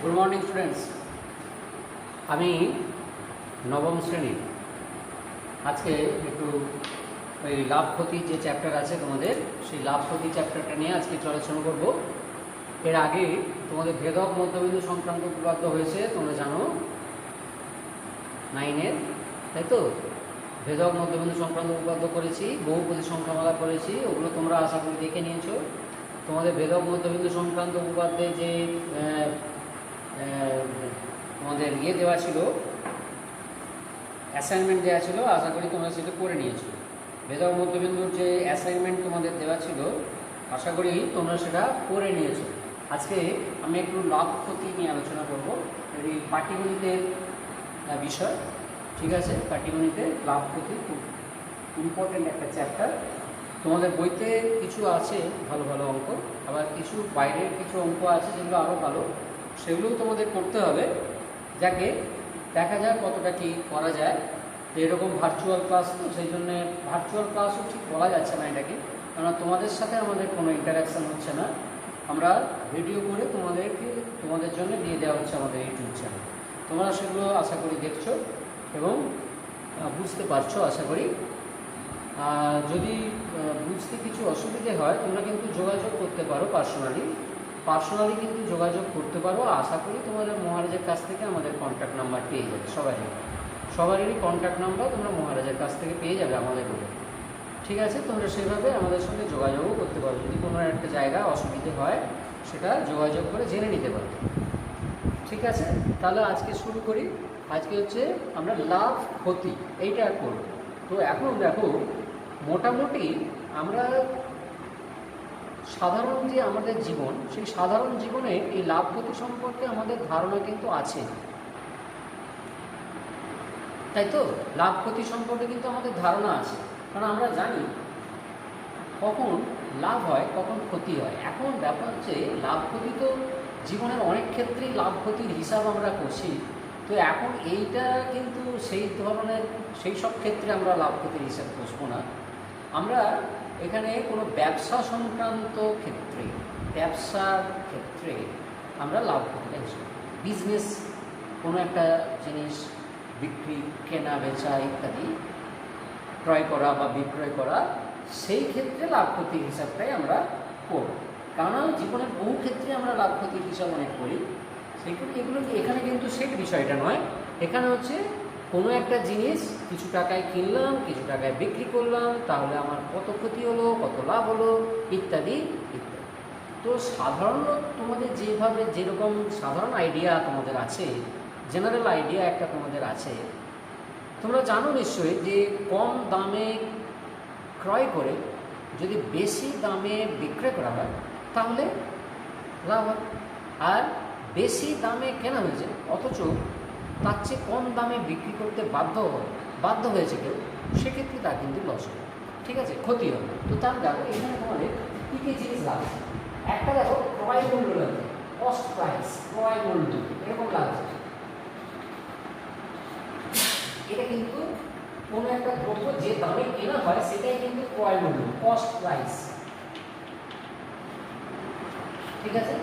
Good morning students. আমি নবম শ্রেণীর। আজকে একটু ওই লাভ ক্ষতি যে চ্যাপ্টার আছে তোমাদের, সেই লাভ ক্ষতি চ্যাপ্টারটা নিয়ে আজকে একটু আলোচনা করবো। এর আগে তোমাদের ভেদক মধ্যবিন্দু সংক্রান্ত উপপাদ্য হয়েছে, তোমরা জানো 9-এর, তাই তো? ভেদক মধ্যবিন্দু সংক্রান্ত উপপাদ্য করেছি, বহুপদী সংখ্যামালা করেছি, ওগুলো তোমরা আশা করি দেখে নিয়েছো। তোমাদের ভেদক মধ্যবিন্দু সংক্রান্ত উপপাদ্যে যে তোমাদের দেওয়া ছিল, অ্যাসাইনমেন্ট দেওয়া ছিল, আশা করি তোমরা সেটা করে নিয়েছো। ভেদক মধ্যবিন্দুর যে অ্যাসাইনমেন্ট তোমাদের দেওয়া ছিল, আশা করি তোমরা সেটা করে নিয়েছো। আজকে আমি একটু লাভ ক্ষতি নিয়ে আলোচনা করব। এই পাটিগণিতের বিষয়, ঠিক আছে? পাটিগণিতের লাভ ক্ষতি খুব ইম্পর্টেন্ট একটা চ্যাপ্টার। তোমাদের বইতে কিছু আছে ভালো ভালো অঙ্ক, আবার কিছু বাইরের কিছু অঙ্ক আছে যেগুলো আরও ভালো, সেগুলোও তোমাদের করতে হবে। যাকে দেখা যায় কতটা কী করা যায়। এরকম ভার্চুয়াল ক্লাস তো, সেই জন্যে ভার্চুয়াল ক্লাসও ঠিক বলা যাচ্ছে না এটাকে, কারণ তোমাদের সাথে আমাদের কোনো ইন্টারাকশান হচ্ছে না। আমরা ভিডিও করে তোমাদের জন্য দিয়ে দেওয়া হচ্ছে আমাদের ইউটিউব চ্যানেল। তোমরা সেগুলো আশা করি দেখছো এবং বুঝতে পারছো আশা করি। যদি বুঝতে কিছু অসুবিধে হয় তোমরা কিন্তু যোগাযোগ করতে পারো, পার্সোনালি কিন্তু যোগাযোগ করতে পারো। আশা করি তোমাদের মহারাজের কাছ থেকে আমাদের কন্ট্যাক্ট নাম্বার পেয়ে যাবে। সবারই কন্ট্যাক্ট নাম্বার তোমরা মহারাজের কাছ থেকে পেয়ে যাবে আমাদের বলে, ঠিক আছে? তোমরা সেভাবে আমাদের সঙ্গে যোগাযোগও করতে পারো। যদি কোনো একটা জায়গায় অসুবিধে হয় সেটা যোগাযোগ করে জেনে নিতে পারো, ঠিক আছে? তাহলে আজকে শুরু করি। আজকে হচ্ছে আমরা লাভ ক্ষতি এইটা করব। তো এখন দেখো, মোটামুটি আমরা সাধারণ যে আমাদের জীবন, সেই সাধারণ জীবনে এই লাভ ক্ষতি সম্পর্কে আমাদের ধারণা কিন্তু আছে, তাই তো? লাভ ক্ষতি সম্পর্কে কিন্তু আমাদের ধারণা আছে, কারণ আমরা জানি কখন লাভ হয় কখন ক্ষতি হয়। এখন ব্যাপার হচ্ছে লাভ ক্ষতি তো জীবনের অনেক ক্ষেত্রেই লাভ ক্ষতির হিসাব আমরা করছি। তো এখন এইটা কিন্তু সেই সব ক্ষেত্রে আমরা লাভ ক্ষতির হিসাব কষবো না। আমরা এখানে কোনো ব্যবসার ক্ষেত্রে আমরা লাভ ক্ষতিটা হিসাব, বিজনেস কোনো একটা জিনিস বিক্রি, কেনা বেচা ইত্যাদি, ক্রয় করা বা বিক্রয় করা, সেই ক্ষেত্রে লাভ ক্ষতির হিসাবটাই আমরা করব। কারণ জীবনের বহু ক্ষেত্রে আমরা লাভ ক্ষতির হিসাব অনেক করি। এগুলো এখানে কিন্তু সেই বিষয়টা নয়। এখানে হচ্ছে কোনো একটা জিনিস কিছু টাকায় কিনলাম, কিছু টাকায় বিক্রি করলাম, তাহলে আমার কত ক্ষতি হলো, কত লাভ হলো, ইত্যাদি ইত্যাদি। তো সাধারণত তোমাদের যেরকম সাধারণ আইডিয়া তোমাদের আছে, জেনারেল আইডিয়া একটা তোমাদের আছে, তোমরা জানো নিশ্চয়ই যে কম দামে ক্রয় করে যদি বেশি দামে বিক্রয় করা হয় তাহলে লাভ হয়। আর বেশি দামে কেনা হয়েছে অথচ তার চেয়ে কম দামে বিক্রি করতে বাধ্য হয়েছে কেউ, সেক্ষেত্রে তার কিন্তু লস হবে, ঠিক আছে? ক্ষতি হবে। তো তার দেখো এখানে তোমাদের কী কী জিনিস লাগছে। একটা দেখো ক্রয় মূল্য লাগছে, কস্ট প্রাইস, ক্রয় মূল্য এরকম লাগছে। এটা কিন্তু কোনো একটা দ্রব্য যে দামে কেনা হয় সেটাই কিন্তু ক্রয় মূল্য, কস্ট প্রাইস, ঠিক আছে?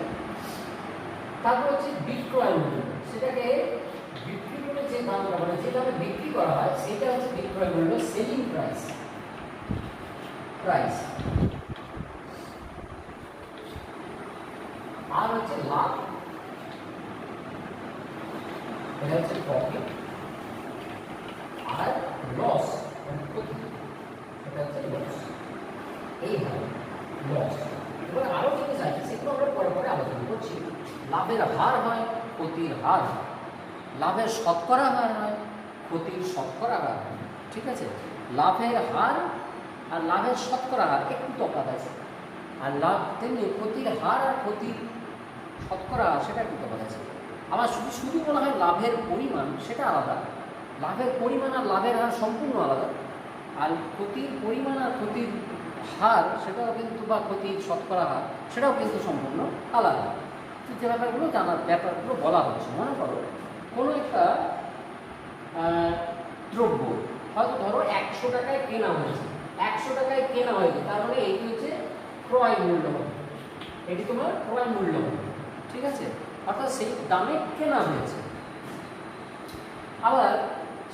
তারপর হচ্ছে বিক্রয় মূল্য, সেটাকে বিক্রি করে যে দামটা, মানে যে দামে বিক্রি করা হয় সেটা হচ্ছে বিক্রয় মূল্য, সেলিং প্রাইস। আর হচ্ছে লাভ, এটা হচ্ছে প্রফিট। আর লস, এটা হচ্ছে লস। এইভাবে লস। এবার আরও জিনিস আছে, সেগুলো আমরা পরে আলোচনা করছি। লাভের হার হয়, ক্ষতির হার হয়, লাভের শতকরা হার হয়, ক্ষতির শতকরা হার হয়, ঠিক আছে? লাভের হার আর লাভের শতকরা হার একটু তফাৎ আছে, আর তেমনি ক্ষতির হার আর ক্ষতির শতকরা হার সেটা একটু তফাৎ আছে। আবার শুধু বলা হয় লাভের পরিমাণ, সেটা আলাদা। লাভের পরিমাণ আর লাভের হার সম্পূর্ণ আলাদা। আর ক্ষতির পরিমাণ আর ক্ষতির হার সেটাও কিন্তু, বা ক্ষতির শতকরা হার সেটাও কিন্তু সম্পূর্ণ আলাদা। যে ব্যাপারগুলো বলা হচ্ছে, মনে করো কোনো একটা দ্রব্য হয়তো ধরো 100 টাকায় কেনা হয়েছে, তার মানে এইটি হচ্ছে ক্রয় মূল্য হবে, এটি তোমার ক্রয় মূল্য হবে, ঠিক আছে? অর্থাৎ সেই দামে কেনা হয়েছে। আবার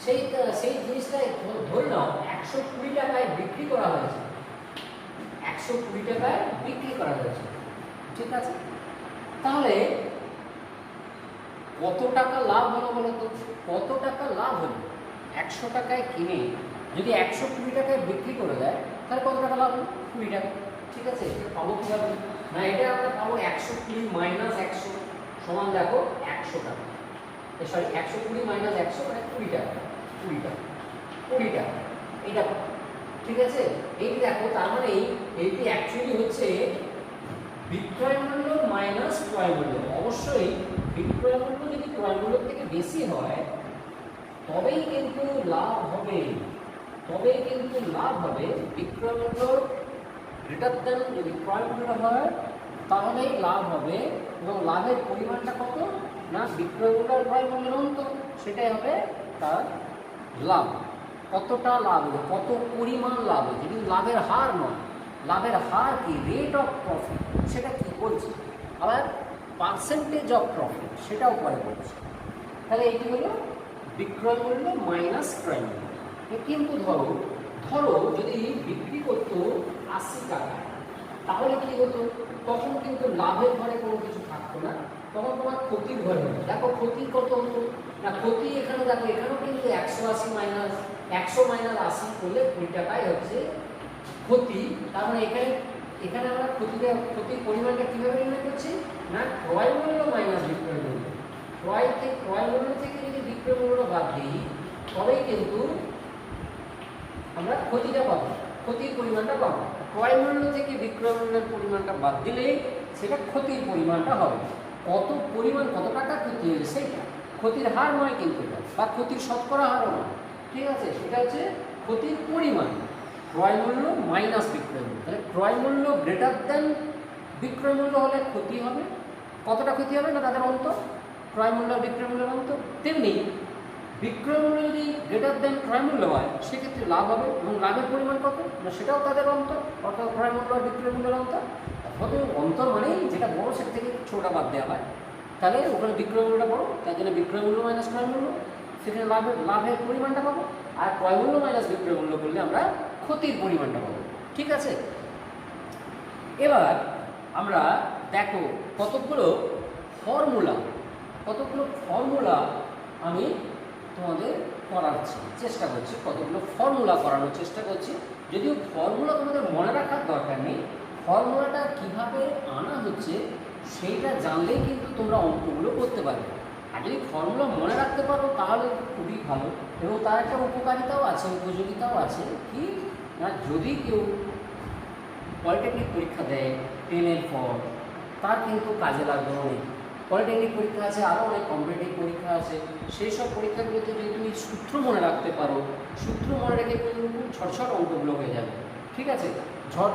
সেই সেই জিনিসটা ধরে নাও 120 টাকায় বিক্রি করা হয়েছে, 120 টাকায় বিক্রি করা হয়েছে, ঠিক আছে? তাহলে কত টাকা লাভ হলো বলো তো? কত টাকা লাভ হলো? 100 টাকায় কিনে যদি 120 টাকায় বিক্রি করে দেয় তাহলে কত টাকা লাভ হলো? 20 টাকা, ঠিক আছে? পাবো কীভাবে? না, এটা আমরা পাবো 120 মাইনাস 100 সমান দেখো 100 টাকা, সরি 120 মাইনাস 100 মানে 20 টাকা, 20 টাকা, 20 টাকা, এটা ঠিক আছে? এই দেখো, তার মানে এইটি অ্যাকচুয়ালি হচ্ছে বিক্রয় মূল্য মাইনাস ক্রয় মূল্য। অবশ্যই বিক্রয় মূল্য যদি ক্রয় মূল্যের থেকে বেশি হয় তবেই কিন্তু লাভ হবে, তবেই কিন্তু লাভ হবে। বিক্রয় মূল্য গ্রেটার দেন যদি ক্রয় মূল্য হয় তাহলেই লাভ হবে। এবং লাভের পরিমাণটা কত? না, বিক্রয় মূল্য আর ক্রয় মূল্যের অন্তর, সেটাই হবে তার লাভ। কতটা লাভ হলো, কত পরিমাণ লাভ হয়েছে, কিন্তু লাভের হার নয়। লাভের হার কি? রেট অফ প্রফিট, সেটা কি বলছে। আবার পার্সেন্টেজ অফ প্রফিট সেটাও পরে বলছে। তাহলে এটি হলো বিক্রয় মূল্য মাইনাস ক্রয় মূল্য। কিন্তু ধরো যদি বিক্রি করতো 80 টাকা, তাহলে কি হতো? তখন কিন্তু লাভের ঘরে কোনো কিছু থাকতো না, তখন তোমার ক্ষতির ঘরে হতো। দেখো ক্ষতি কত হতো না, ক্ষতি এখানে দেখো, এখানেও কিন্তু 180 মাইনাস 100 মাইনাস 80 করলে 20 টাকায় হচ্ছে ক্ষতি। তার মানে এখানে আমরা ক্ষতির পরিমাণটা কীভাবে নির্ণয় করছি? না, ক্রয় মূল্য মাইনাস বিক্রয় মূল্য। ক্রয় মূল্য থেকে যদি বিক্রয় মূল্য বাদ দিই তবেই কিন্তু আমরা ক্ষতিটা পাবো, ক্ষতির পরিমাণটা পাবো। ক্রয় মূল্য থেকে বিক্রয় মূল্যের পরিমাণটা বাদ দিলেই সেটা ক্ষতির পরিমাণটা হবে। কত পরিমাণ, কত টাকা ক্ষতি হয়েছে সেইটা, ক্ষতির হার নয় কিন্তু এটা, বা ক্ষতির শতকরা হারও নয়, ঠিক আছে? সেটা হচ্ছে ক্ষতির পরিমাণ। ক্রয় মূল্য মাইনাস বিক্রয় মূল্য, তাহলে ক্রয় মূল্য গ্রেটার দেন বিক্রয় মূল্য হলে ক্ষতি হবে। কতটা ক্ষতি হবে? না, তাদের অন্তর, ক্রয় মূল্য আর বিক্রয় মূল্যের অন্তর। তেমনি বিক্রয় মূল্য যদি গ্রেটার দেন ক্রয় মূল্য হয় সেক্ষেত্রে লাভ হবে, এবং লাভের পরিমাণ কত? না, সেটাও তাদের অন্তর, অর্থাৎ ক্রয় মূল্য আর বিক্রয় মূল্যের অন্তর। অর্থাৎ অন্তর মানেই যেটা বড় সেটা থেকে ছোটটা বাদ দেওয়া হয়, তাহলে ওখানে বিক্রয় মূল্যটা বড়, তার জন্য বিক্রয় মূল্য মাইনাস ক্রয় মূল্য, সেখানে লাভের পরিমাণটা পাবো। আর ক্রয় মূল্য মাইনাস বিক্রয় মূল্য করলে আমরা ক্ষতির পরিমাণটা পাবো, ঠিক আছে? এবার আমরা দেখো কতগুলো ফর্মুলা আমি তোমাদের চেষ্টা করছি, কতগুলো ফর্মুলা করানোর চেষ্টা করছি। যদিও ফর্মুলা তোমাদের মনে রাখার দরকার নেই, ফর্মুলাটা কিভাবে আনা হচ্ছে সেইটা জানলেই কিন্তু তোমরা অঙ্কগুলো করতে পারবে। আর যদি ফর্মুলা মনে রাখতে পারো তাহলে খুবই ভালো, এবং তার একটা উপকারিতাও আছে, উপযোগিতাও আছে। কি না, যদি কেউ পলিটেকনিক পরীক্ষা দেয় 10-এর পর, তার কিন্তু কাজে লাগবে অনেক। পলিটেকনিক পরীক্ষা আছে, আরও অনেক কম্পিটিটিভ পরীক্ষা আছে, সেই সব পরীক্ষাগুলোতে যদি তুমি সূত্র মনে রাখতে পারো, সূত্র মনে রেখে কিন্তু ঝটঝট অঙ্কগুলো হয়ে যাবে, ঠিক আছে? ঝট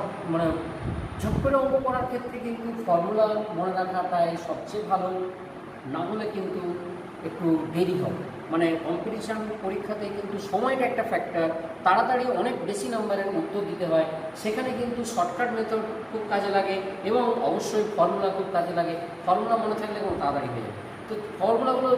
করে অঙ্ক করার ক্ষেত্রে কিন্তু ফর্মুলা মনে রাখাটাই সবচেয়ে ভালো, না হলে কিন্তু একটু দেরি হবে। মানে কম্পিটিশান পরীক্ষাতে কিন্তু সময়টা একটা ফ্যাক্টর, তাড়াতাড়ি অনেক বেশি নাম্বারের উত্তর দিতে হয়, সেখানে কিন্তু শর্টকাট মেথড খুব কাজে লাগে, এবং অবশ্যই ফর্মুলা খুব কাজে লাগে। ফর্মুলা মনে থাকলে কোনো তাড়াতাড়ি হয়ে যাবে। তো ফর্মুলাগুলো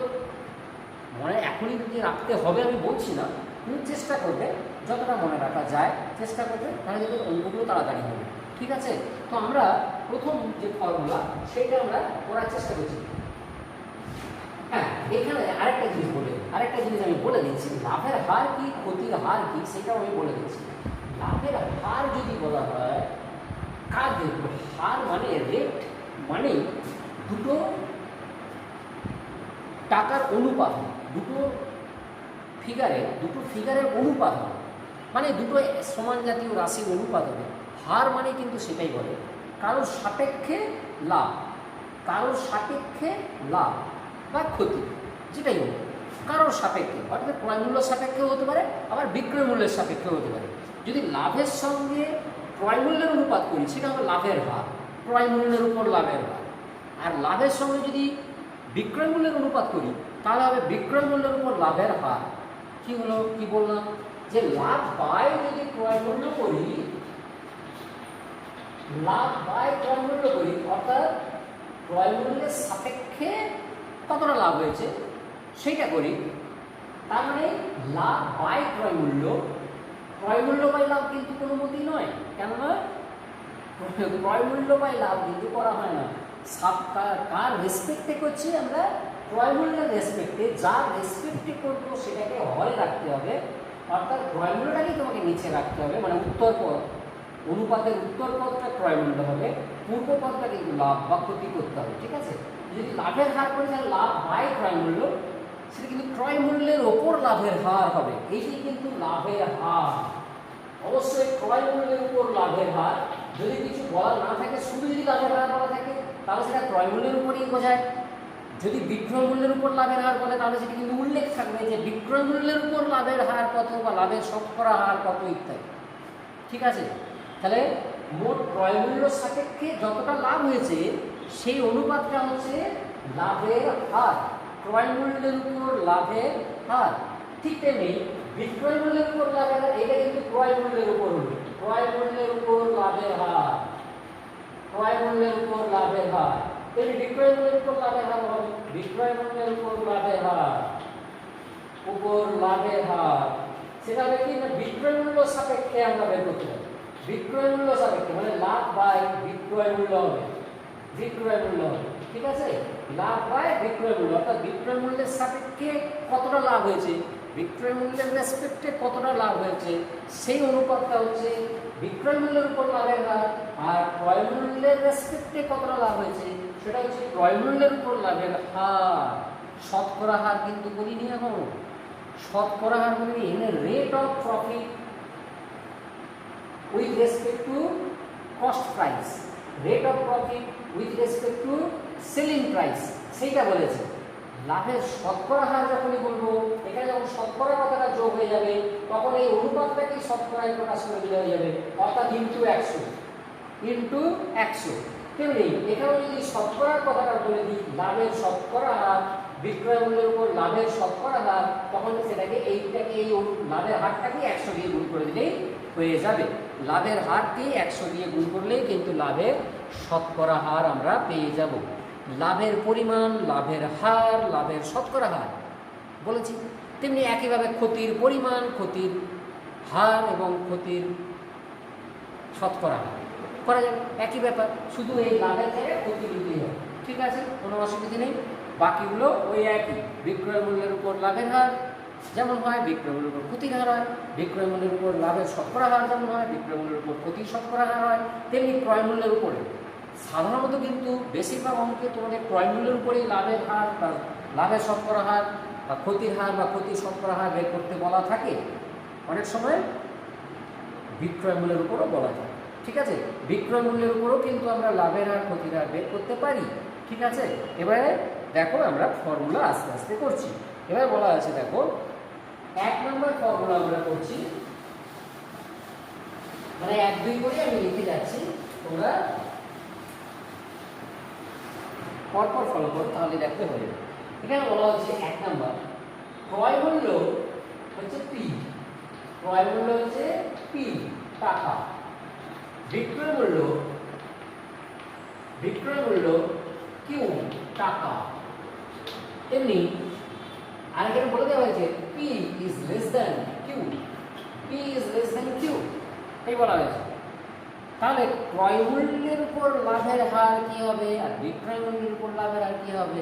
মনে এখনই যদি রাখতে হবে আমি বলছি না, কিন্তু চেষ্টা করবে যতটা মনে রাখা যায় চেষ্টা করবে, তাহলে কিন্তু অঙ্কগুলো তাড়াতাড়ি হবে, ঠিক আছে? তো আমরা প্রথম যে ফর্মুলা সেটা আমরা করার চেষ্টা করছি। হ্যাঁ, এখানে আরেকটা জিনিস আমি বলে দিচ্ছি, লাভের হার কি ক্ষতির হার কি সেটাও আমি বলে দিচ্ছি। লাভের হার যদি বলা হয়, কাজ দেখবো, হার মানে রেট, মানে দুটো টাকার অনুপাত, দুটো ফিগারের অনুপাত, মানে দুটো সমান জাতীয় রাশির অনুপাত হবে। হার মানে কিন্তু সেটাই বলে, কারোর সাপেক্ষে লাভ বা ক্ষতি, যেটাই হোক কারোর সাপেক্ষে, অর্থাৎ ক্রয় মূল্যের সাপেক্ষেও হতে পারে, আবার বিক্রয় মূল্যের সাপেক্ষেও হতে পারে। যদি লাভের সঙ্গে ক্রয় মূল্যের অনুপাত করি সেটা হবে লাভের হার, ক্রয় মূল্যের উপর লাভের হার। আর লাভের সঙ্গে যদি বিক্রয় মূল্যের অনুপাত করি তাহলে হবে বিক্রয় মূল্যের উপর লাভের হার। কি হলো, কি বললাম, যে লাভ বাই যদি ক্রয় মূল্য করি, অর্থাৎ ক্রয় মূল্যের সাপেক্ষে কতটা লাভ হয়েছে সেইটা করি। তার মানে লাভ বাই ক্রয় মূল্য বাই লাভ কিন্তু কোনো মতেই নয়। কেন নয়? ক্রয় মূল্য বাই লাভ কিন্তু করা হয় না। কার রেসপেক্টে করছি আমরা? ক্রয় মূল্যের রেসপেক্টে। যার রেসপেক্টে করবো সেটাকে হরে রাখতে হবে, অর্থাৎ ক্রয় মূল্যটাকেই তোমাকে নিচে রাখতে হবে, মানে উত্তর পদ অনুপাতের উত্তর পদটা ক্রয় মূল্য হবে, পূর্ব পদটা কিন্তু লাভ বা ক্ষতি করতে হবে। ঠিক আছে? যদি লাভের হার করি তাহলে লাভ বাই ক্রয় মূল্য, সেটা কিন্তু ক্রয় মূল্যের ওপর লাভের হার হবে। এটি কিন্তু লাভের হার, অবশ্যই ক্রয় মূল্যের উপর লাভের হার। যদি কিছু বলা না থাকে, শুধু যদি লাভের হার বলা থাকে তাহলে সেটা ক্রয় মূল্যের উপরই বোঝায়। যদি বিক্রয় মূল্যের উপর লাভের হার বলে তাহলে সেটা কিন্তু উল্লেখ থাকবে যে বিক্রয় মূল্যের উপর লাভের হার কত বা লাভের শতকরা হার কত ইত্যাদি। ঠিক আছে? তাহলে মোট ক্রয় মূল্য সাপেক্ষে যতটা লাভ হয়েছে সেই অনুপাতটা হচ্ছে লাভের হার, ক্রয় মূল্যের উপর লাভের হার। ঠিক তেমনি বিক্রয় মূল্যের উপর লাভের হার, এটা কিন্তু ক্রয় মূল্যের উপর হলো, ক্রয় মূল্যের উপর লাভের হার, ক্রয় মূল্যের উপর লাভের হার। তেমনি বিক্রয় মূল্যের উপর লাভের হার হবে বিক্রয় মূল্যের উপর লাভের হার, উপর লাভের হার। সেটা হবে কি না, বিক্রয় মূল্য সাপেক্ষে আমরা বের করতে হবে। বিক্রয় মূল্য সাপেক্ষে মানে লাভ বাই বিক্রয় মূল্য হবে, বিক্রয় মূল্য হবে। ঠিক আছে? লাভ বাই বিক্রয় মূল্য, অর্থাৎ বিক্রয় মূল্যের সাপেক্ষে কতটা লাভ হয়েছে, বিক্রয় মূল্যের রেসপেক্টে কতটা লাভ হয়েছে, সেই অনুপাতটা হচ্ছে বিক্রয় মূল্যের উপর লাভের হার। আর ক্রয় মূল্যের রেসপেক্টে কতটা লাভ হয়েছে সেটা হচ্ছে ক্রয় মূল্যের উপর লাভের হার। শতকরা হার কিন্তু বলিনি এখন, শতকরা হার বলিনি, এখানে rate of profit with respect to cost price, rate of profit with respect to selling price, সেইটা বলেছে। লাভের শতকরা হার যখনই বলবো, এখানে যখন শতকরা কথাটা যোগ হয়ে যাবে তখন এই অনুপাতটাকেই শতকরায় প্রকাশ করে দিলে হয়ে যাবে, অর্থাৎ ইন্টু 100, ইন্টু 100। তেমনি এখানেও যদি শতকরার কথাটা বলে দিই, লাভের শতকরা হার বিক্রয় মূল্যের উপর লাভের শতকরা হার, তখন সেটাকে এইটাকে এই লাভের হারটাকে 100 দিয়ে গুণ করে দিলেই হয়ে যাবে। লাভের হারকে 100 দিয়ে গুণ করলেই কিন্তু লাভের শতকরা হার আমরা পেয়ে যাব। লাভের পরিমাণ, লাভের হার, লাভের শতকরা হার বলেছি। তেমনি একইভাবে ক্ষতির পরিমাণ, ক্ষতির হার এবং ক্ষতির শতকরা হার করা যাবে। একই ব্যাপার, শুধু এই লাভের জায়গায় ক্ষতি দিতেই হবে। ঠিক আছে? কোনো অসুবিধা নেই। বাকিগুলো ওই একই, বিক্রয় মূল্যের উপর লাভের হার যেমন হয়, বিক্রয় মূল্যের উপর ক্ষতির হার হয়, বিক্রয় মূল্যের উপর লাভের শতকরা হার যেমন হয়, বিক্রয় মূল্যের উপর ক্ষতির শতকরা হার হয়, তেমনি ক্রয় মূল্যের উপরে। সাধারণত কিন্তু বেশিরভাগ অঙ্কে তোমাদের ক্রয় মূল্যের উপরেই লাভের হার বা লাভের শতকরা হার বা ক্ষতির হার বা ক্ষতির শতকরা হার বের করতে বলা থাকে, অনেক সময় বিক্রয় মূল্যের উপরও বলা থাকে। ঠিক আছে? বিক্রয় মূল্যের উপরও কিন্তু আমরা লাভের হার ক্ষতির হার বের করতে পারি। ঠিক আছে? এবারে দেখো আমরা ফর্মুলা আস্তে আস্তে করছি। এবার বলা আছে, দেখো 1 নম্বর ফর্মুলা আমরা করছি, মানে 1 2 করে আমি লিখে যাচ্ছি, তোমরা পরপর ফলো করো, তাহলে দেখতে হবে। এখানে বলা হচ্ছে 1 নম্বর, ক্রয় মূল্য হচ্ছে পি, ক্রয় মূল্য হচ্ছে পি টাকা, বিক্রয় মূল্য কিউ টাকা। তেমনি আরেকটা বলে দেওয়া হয়েছে P is less than Q, P is less than Q, এই বলা হয়েছে। তাহলে ক্রয় মূল্যের উপর লাভের হার কি হবে আর বিক্রয় মূল্যের উপর লাভের হার কি হবে?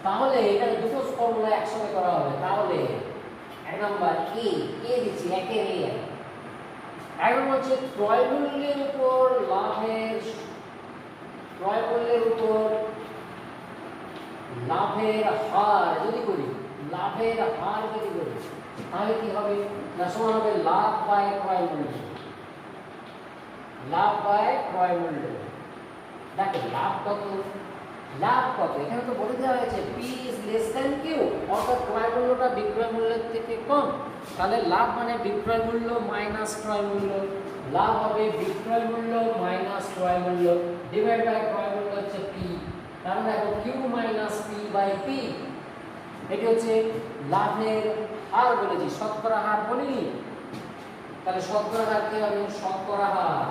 তাহলে এখানে দুটো ফর্মুলা একসঙ্গে করা হবে। তাহলে 1 নম্বর এ দিচ্ছি, একের এ। এখন হচ্ছে ক্রয় মূল্যের উপর লাভের, ক্রয় মূল্যের উপর লাভের হার যদি করি, লাভের হার যদি করি তাহলে কি হবে না, সমান হবে লাভ বাই ক্রয় মূল্য, লাভ বাই ক্রয় মূল্য। দেখো লাভ কত, লাভ কত এখানে তো বলে দেওয়া হয়েছে P is less than Q, অর্থাৎ ক্রয় মূল্যটা বিক্রয় মূল্যের থেকে কম। তাহলে লাভ মানে বিক্রয় মূল্য মাইনাস ক্রয় মূল্য, লাভ হবে বিক্রয় মূল্য মাইনাস ক্রয় মূল্য ডিভাইড বাই ক্রয় মূল্য হচ্ছে পি। তাহলে দেখো Q minus P by P, এটি হচ্ছে লাভের হার বলেছি, শতকরা হার বলিনি। তাহলে শতকরা হার কি হবে, শতকরা হার,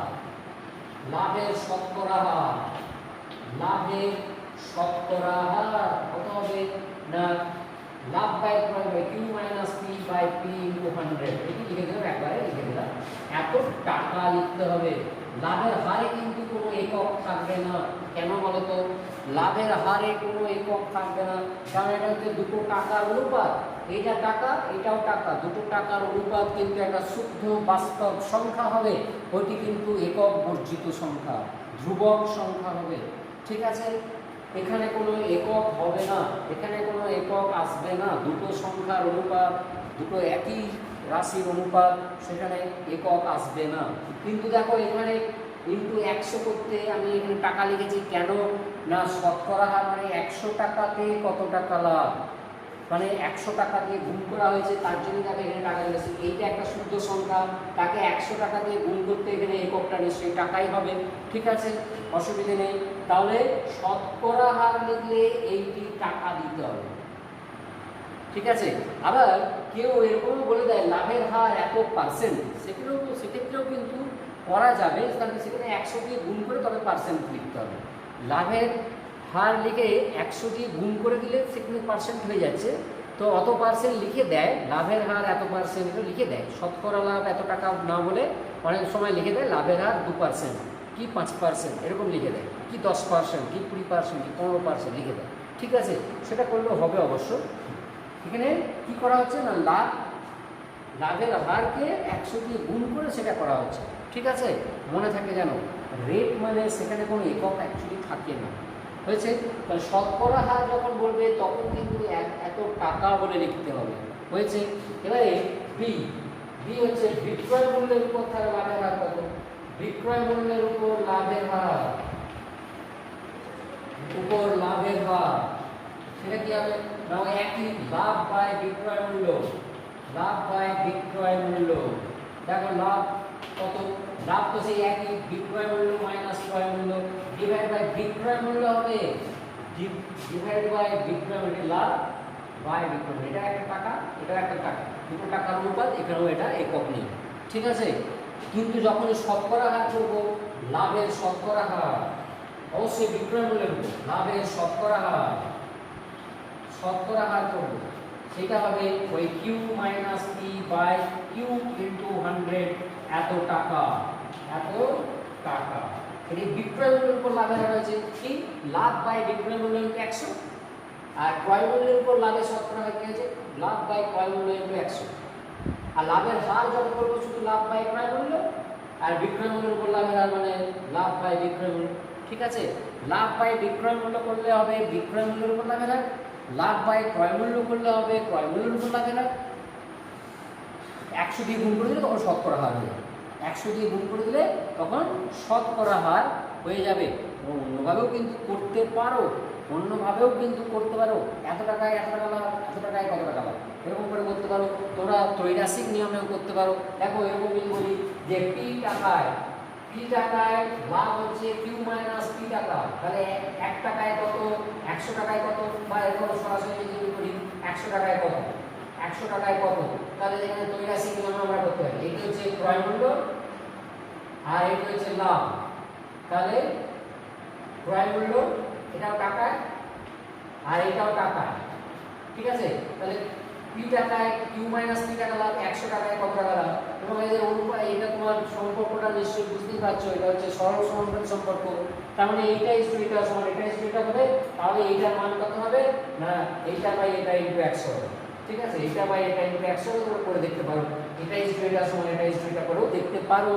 লাভের শতকরা হার, লাভের শতকরা হার কত হবে না লাভ বাই ক্রয় by Q minus P by P into 100। এটি লিখে দিলাম, একবারে লিখে দিলাম। এত টাকা লিখতে হবে। লাভের হারে কিন্তু কোনো একক থাকবে না। কেন বলো তো? লাভের হারে কোনো একক থাকবে না, কারণ এটা হচ্ছে দুটো টাকার অনুপাত। এইটা টাকা, এটাও টাকা, দুটো টাকার অনুপাত কিন্তু একটা শুদ্ধ বাস্তব সংখ্যা হবে। ওইটি কিন্তু একক বর্জিত সংখ্যা, ধ্রুবক সংখ্যা হবে। ঠিক আছে, এখানে কোনো একক হবে না, এখানে কোনো একক আসবে না। দুটো সংখ্যার অনুপাত, দুটো একই রাশির অনুপাত, সেখানে একক আসবে না। কিন্তু দেখো এখানে ইন্টু 100 করতে আমি এখানে টাকা লিখেছি কেন না, শতকরা হার মানে 100 টাকাতে কত টাকা লাভ, মানে 100 টাকা দিয়ে গুণ করা হয়েছে, তার জন্য তাকে এখানে টাকা দিয়েছে। এইটা একটা শুদ্ধ সংখ্যা, তাকে 100 টাকা দিয়ে গুণ করতে এখানে এককটা নিশ্চয়ই টাকাই হবে। ঠিক আছে, অসুবিধে নেই। তাহলে শতকরা হার লিখলে এইটি টাকা দিতে হবে। ঠিক আছে, আবার কেউ এরকম বলে দেয় লাভের হার এত পার্সেন্ট, সেক্ষেত্রেও কিন্তু করা যাবে, কারণ সেখানে 100 দিয়ে গুণ করে তবে পার্সেন্ট লিখতে হবে। লাভের হার লিখে 100 দিয়ে গুণ করে দিলে সেখানে পার্সেন্ট হয়ে যাচ্ছে, তো অত পার্সেন্ট লিখে দেয়, লাভের হার এত পার্সেন্ট লিখে দেয়। শতকরা লাভ এত টাকা না বলে অনেক সময় লিখে দেয় লাভের হার 2% কি 5% এরকম লিখে দেয়, কি 10% কি 20% কি 15% লিখে দেয়। ঠিক আছে, সেটা করলেও হবে অবশ্য। এখানে কি করা হচ্ছে না, লাভের হারকে 100 দিয়ে গুণ করে সেটা করা হচ্ছে। ঠিক আছে, মনে থাকে যেন রেট মানে সেখানে কোনো একক অ্যাকচুয়ালি থাকে না। হয়েছে, তাহলে শতকরা হার যখন বলবে তখন কিন্তু এত টাকা বলে লিখতে হবে। হয়েছে, এবারে বি হচ্ছে বিক্রয় মূল্যের উপর তার লাভের হার কত, বিক্রয় মূল্যের উপর লাভের হার, উপর লাভের হার, সেটা কি হবে না, একই লাভ বাই বিক্রয় মূল্য, লাভ বাই বিক্রয় মূল্য। দেখো লাভ কত, লাভ তো সেই একই, বিক্রয় মূল্য মাইনাস ক্রয় মূল্য ডিভাইড বাই বিক্রয় মূল্য হবে, ডিভাইড বাই বিক্রয় মূল্য, লাভ বাই বিক্রয় মূল্য। এটা একটা টাকা, এটা একটা টাকা, দুটো টাকার অনুপাত, এখানেও এটা একক নেই। ঠিক আছে, কিন্তু যখন শতকরা হার করবো, লাভের শতকরা হার অবশ্যই বিক্রয় মূল্যের উপর লাভের শতকরা হার করবো, সেটা হবে ওই Q minus P by Q into 100। এত টাকা, এত টাকা। এই বিক্রয় মূল্যের উপর লাভের হার হয়েছে কি, লাভ বাই বিক্রয় মূল্য ইন্টু 100, আর ক্রয় মূল্যের উপর লাভের শতকরা হার কি হয়েছে, লাভ বাই ক্রয় মূল্য ইন্টু 100। আর লাভের হার যত করবো শুধু লাভ বাই ক্রয় মূল্য, আর বিক্রয় মূল্যের উপর লাভের হার মানে লাভ বাই বিক্রয় মূল্য। ঠিক আছে, লাভ বাই বিক্রয় মূল্য করলে হবে বিক্রয় মূল্যের উপর লাভের হার, লাভ বাই ক্রয় মূল্য করলে হবে ক্রয় মূল্যের উপর লাভের হার। 100 দিয়ে গুণ করে দিলে তখন শতকরা হার হয়ে যাবে, 100 দিয়ে গুণ করে দিলে তখন শতকরা হার হয়ে যাবে। অন্যভাবেও কিন্তু করতে পারো, অন্যভাবেও কিন্তু করতে পারো, এত টাকায় এত টাকা লাভ, এত টাকায় কত টাকা লাভ, এরকম করে করতে পারো। তোমরা ত্রৈরাসিক নিয়মেও করতে পারো। দেখো এরকম বলি যে পি টাকায় লাভ হচ্ছে কিউ মাইনাস পি টাকা, তাহলে 1 টাকায় কত, 100 টাকায় কত, বা এরকম সরাসরি যদি করি 100 টাকায় কত, 100 টাকায় কত, তাহলে এখানে ত্রৈরাসিক নিয়ম আমরা করতে পারি। এটা হচ্ছে ক্রয় মূল্য আর এটা হচ্ছে লাভ, তাহলে ক্রয় মূল্য এটাও টাকায় আর এটাও টাকায়। ঠিক আছে, তাহলে পি টাকায় কিউ মাইনাস পি টাকা লাভ, 100 টাকায় কত টাকা লাভ। এবং এই যে অনুপাত, এটা তোমার সম্পর্কটা নিশ্চয়ই বুঝতেই পারছো, এটা হচ্ছে সরল সমানুপাতিক সম্পর্ক। তার মানে এইটা ইনটু এটা সমান এটা ইনটু এটা হবে, তাহলে এইটার মান কত হবে না, এইটা বাই এটা ইনটু 100 হবে। ঠিক আছে, এইটা বাই এটা ইনটু 100 করে দেখতে পারো, এটা ইনটু এটা সমান এটা ইনটু এটা করেও দেখতে পারো।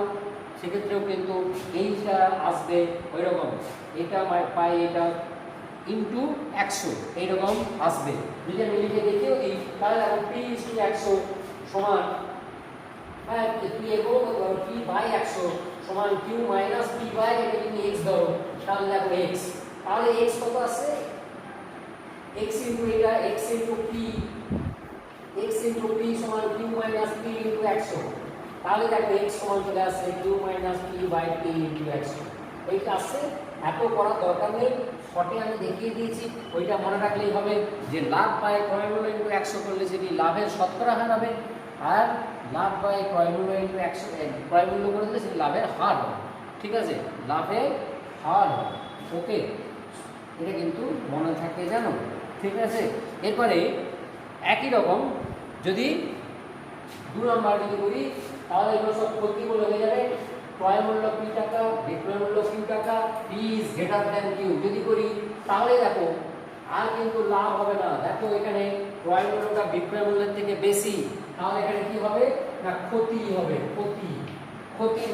সেক্ষেত্রেও কিন্তু এইটা আসবে ওই রকম, এটা পাই এটা ইন্টু 100 এইরকম আসবে। যদি আমি লিখে দেখিও দিই তাহলে দেখো পি ইনটু 100 সমান, হ্যাঁ পি এগো পি বাই 100 সমান কিউ মাইনাস পি বাই এটা যদি এক্স ধরো, তাহলে দেখো এক্স, তাহলে এক্স কত আছে, এক্স ইনটু এটা এক্স ইনটু পি সমান কিউ মাইনাস পি ইনটু 100। তাহলে দেখো এক্স সমান চলে আসছে Q minus P by P into 100। এইটা আসছে, এত করার দরকার নেই, শর্টে আমি দেখিয়ে দিয়েছি, ওইটা মনে রাখলেই হবে যে লাভ বাই ক্রয় মূল্য ইনটু 100 করলে সেটি লাভের শতকরা হার হবে, আর লাভ বাই ক্রয় মূল্য ইনটু 100 ক্রয় মূল্য করে দিলে সেটি লাভের হার হবে। ঠিক আছে, লাভের হার হবে। ওকে, এটা কিন্তু মনে থাকে জানো, ঠিক আছে। এরপরে একই রকম যদি 2 নম্বর যদি করি তাহলে এগুলো সব ক্ষতি বলে হয়ে যাবে। ক্রয় মূল্য P টাকা, বিক্রয় মূল্য Q টাকা, P is greater than Q যদি করি তাহলে দেখো আর কিন্তু লাভ হবে না। দেখো এখানে ক্রয় মূল্যটা বিক্রয় মূল্যের থেকে বেশি, তাহলে এখানে কি হবে না ক্ষতি হবে, ক্ষতির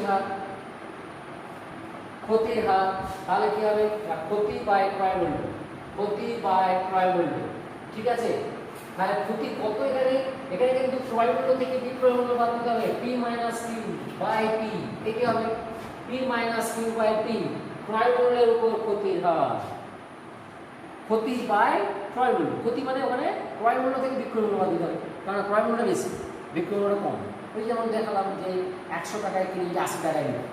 হার, তাহলে কি হবে না ক্ষতি বাই ক্রয় মূল্য, ঠিক আছে। তাহলে ক্ষতি কত এখানে কিন্তু ক্রয় মূল্য থেকে বিক্রয় মূল্য বাদ দিতে হবে, P minus Q by P, এটি হবে P minus Q by P, ক্রয় মূল্যের উপর ক্ষতির হার, ক্ষতি বাই ক্রয় মূল্য। ক্ষতি মানে ওখানে ক্রয় মূল্য থেকে বিক্রয় মূল্য বাদ দিতে হবে, কারণ ক্রয় মূল্য বেশি বিক্রয় মূল্য কম। ওই যেমন দেখালাম যে 100 টাকায় কিনে যদি 80 টাকায় নিলাম,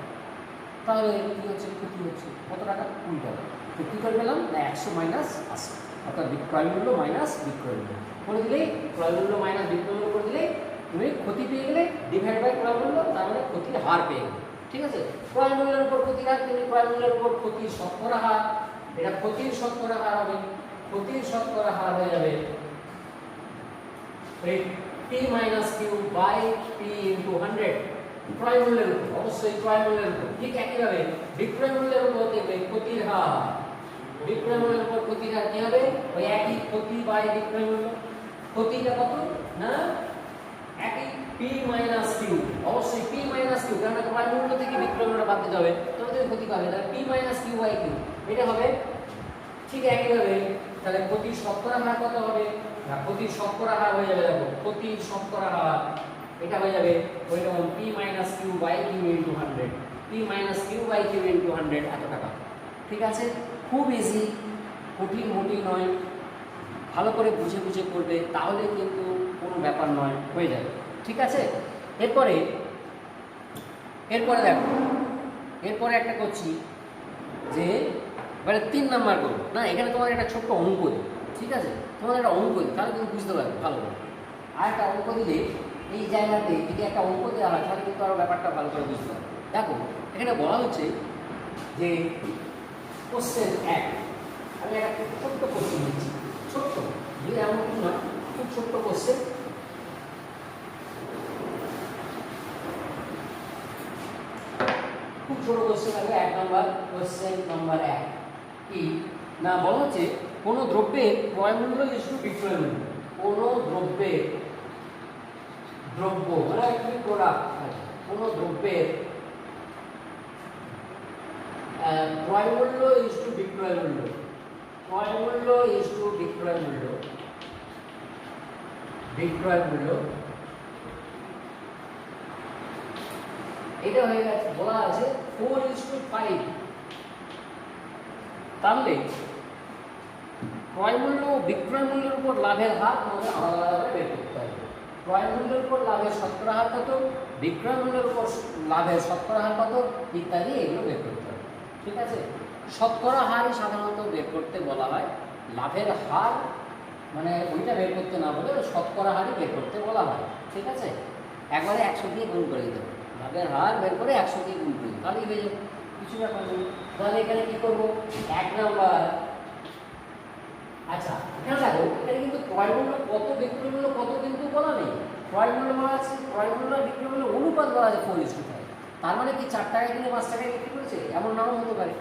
তাহলে কী হচ্ছে ক্ষতি হচ্ছে কত টাকা 20 টাকা। তো কী করে পেলাম না 100 মাইনাস 80, অর্থাৎ ক্রয় মূল্য মাইনাস বিক্রয় মূল্য করে দিলেই, ক্রয় মূল্য মাইনাস বিক্রয় মূল্য করে দিলেই তুমি ক্ষতি পেয়ে গেলে, ডিভাইড বাই ক্রয় মূল্য, তার মানে ক্ষতির হার পেয়ে গেলে, ঠিক আছে। ক্রয় মূল্যের উপর ক্ষতির হার, তুমি ক্রয় মূল্যের উপর ক্ষতির শতকরা হার, এটা ক্ষতির শতকরা হার হবে, ক্ষতির শতকরা হার হয়ে যাবে P minus Q by P into 100 ক্রয় মূল্যের উপর, অবশ্যই ক্রয় মূল্যের উপর। ঠিক একইভাবে বিক্রয় মূল্যের উপর দেখবে ক্ষতির হার, বিক্রয় মূল্যের উপর ক্ষতির হার কি হবে ওই একই ক্ষতি বাই বিক্রয় মূল্য। ক্ষতিটা কত না একই P মাইনাস Q, অবশ্যই P মাইনাস Q, কারণ ক্রয় মূল্য থেকে বিক্রয় মূল্য বাদ দিতে হবে, তবে তুমি ক্ষতি পাবে। তাহলে P minus Q by Q এটা হবে। ঠিক একইভাবে তাহলে ক্ষতির শতকরা হার কত হবে না ক্ষতির শতকরা হার হয়ে যাবে, দেখো ক্ষতির শতকরা হার এটা হয়ে যাবে ওই রকম P minus Q by Q into 100, P minus Q by Q into 100 এত টাকা। ঠিক আছে, খুব ইজি, কঠিন মোটেই নয়, ভালো করে বুঝে বুঝে করবে তাহলে কিন্তু কোনো ব্যাপার নয়, হয়ে যাবে। ঠিক আছে, এরপরে দেখো এরপরে একটা করছি যে এবারে 3 নাম্বার করবো না, এখানে তোমার একটা ছোট্ট অঙ্ক দিই, ঠিক আছে, তোমাদের একটা অঙ্ক দিই তাহলে তুমি বুঝতে পারবে ভালো করে। আর একটা অঙ্ক দিলে এই জায়গাতে যদি একটা অঙ্ক দেওয়া হয় তাহলে কিন্তু আরও ব্যাপারটা ভালো করে বুঝতে পারবে। দেখো এখানে বলা হচ্ছে যে কোশ্চেন 1, আমি একটা ছোট্ট কোশ্চেন দিচ্ছি, ছোট্ট যদি এমন কিছু নয়, খুব ছোট্ট কোশ্চেন। খুব ছোট কোশ্চেন আছে, 1 নম্বর কোশ্চেন নম্বর 1 কি না বলা হচ্ছে কোনো দ্রব্যের ক্রয় মূল্য ইস্টু বিক্রয় মূল্য, কোনো দ্রব্যের মানে একটি প্রোডাক্ট, কোনো দ্রব্যের ক্রয় মূল্য ইস্টু বিক্রয় মূল্য, ক্রয় মূল্য ইস্টু বিক্রয় মূল্য, বিক্রয় মূল্য এটা হয়ে গেছে, বলা আছে 4:5। তাহলে ক্রয় মূল্য বিক্রয় মূল্যের উপর লাভের হার আমাদের আলাদা আলাদা বের করতে হবে। ক্রয় মূল্যের উপর লাভের শতকরা হার কত, বিক্রয় মূল্যের উপর লাভের শতকরা হার কত ইত্যাদি এগুলো বের করতে হবে। ঠিক আছে, শতকরা হারই সাধারণত বের করতে বলা হয়, লাভের হার মানে ওইটা বের করতে না বলে শতকরা হারই বের করতে বলা হয়। ঠিক আছে, একবারে 100 দিয়ে গুণ করে দিতে হবে, লাভের হার বের করে 100 দিয়ে গুণ করে দিতে তাহলেই হয়ে যাবে, কিছু ব্যাপার নেই। তাহলে এখানে কি করবো 1 নাম্বার, আচ্ছা এখানে দেখো এখানে কিন্তু ক্রয় মূল্য কত বিক্রয় মূল্য কত কিন্তু বলা নেই, ক্রয় মূল্য বলা আছে, ক্রয় মূল্য আর বিক্রয় মূল্য অনুপাত বলা আছে 4:5। তার মানে কি 4 টাকায় কিনে 5 টাকায় বিক্রি করেছে এমন নাও হতে পারে,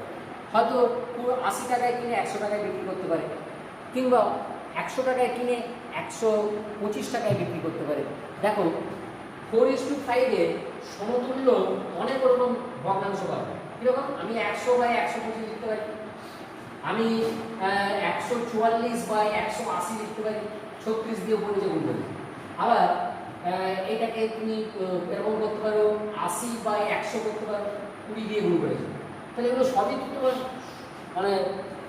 হয়তো পুরো 80 টাকায় কিনে 100 টাকায় বিক্রি করতে পারে, কিংবা 100 টাকায় কিনে 125 টাকায় বিক্রি করতে পারে। দেখো 4:5 এর সমতুল্য অনেক রকম ভগ্নাংশ পাবে, কীরকম আমি 100/125 লিখতে পারি, আমি 144/180 লিখতে পারি, 36 দিয়ে উপরে যে গুণ করি। আবার এটাকে তুমি এরকম করতে পারো 80/100 করতে পারো, 20 দিয়ে গুণ করেছি। তাহলে এগুলো সবই তোমার মানে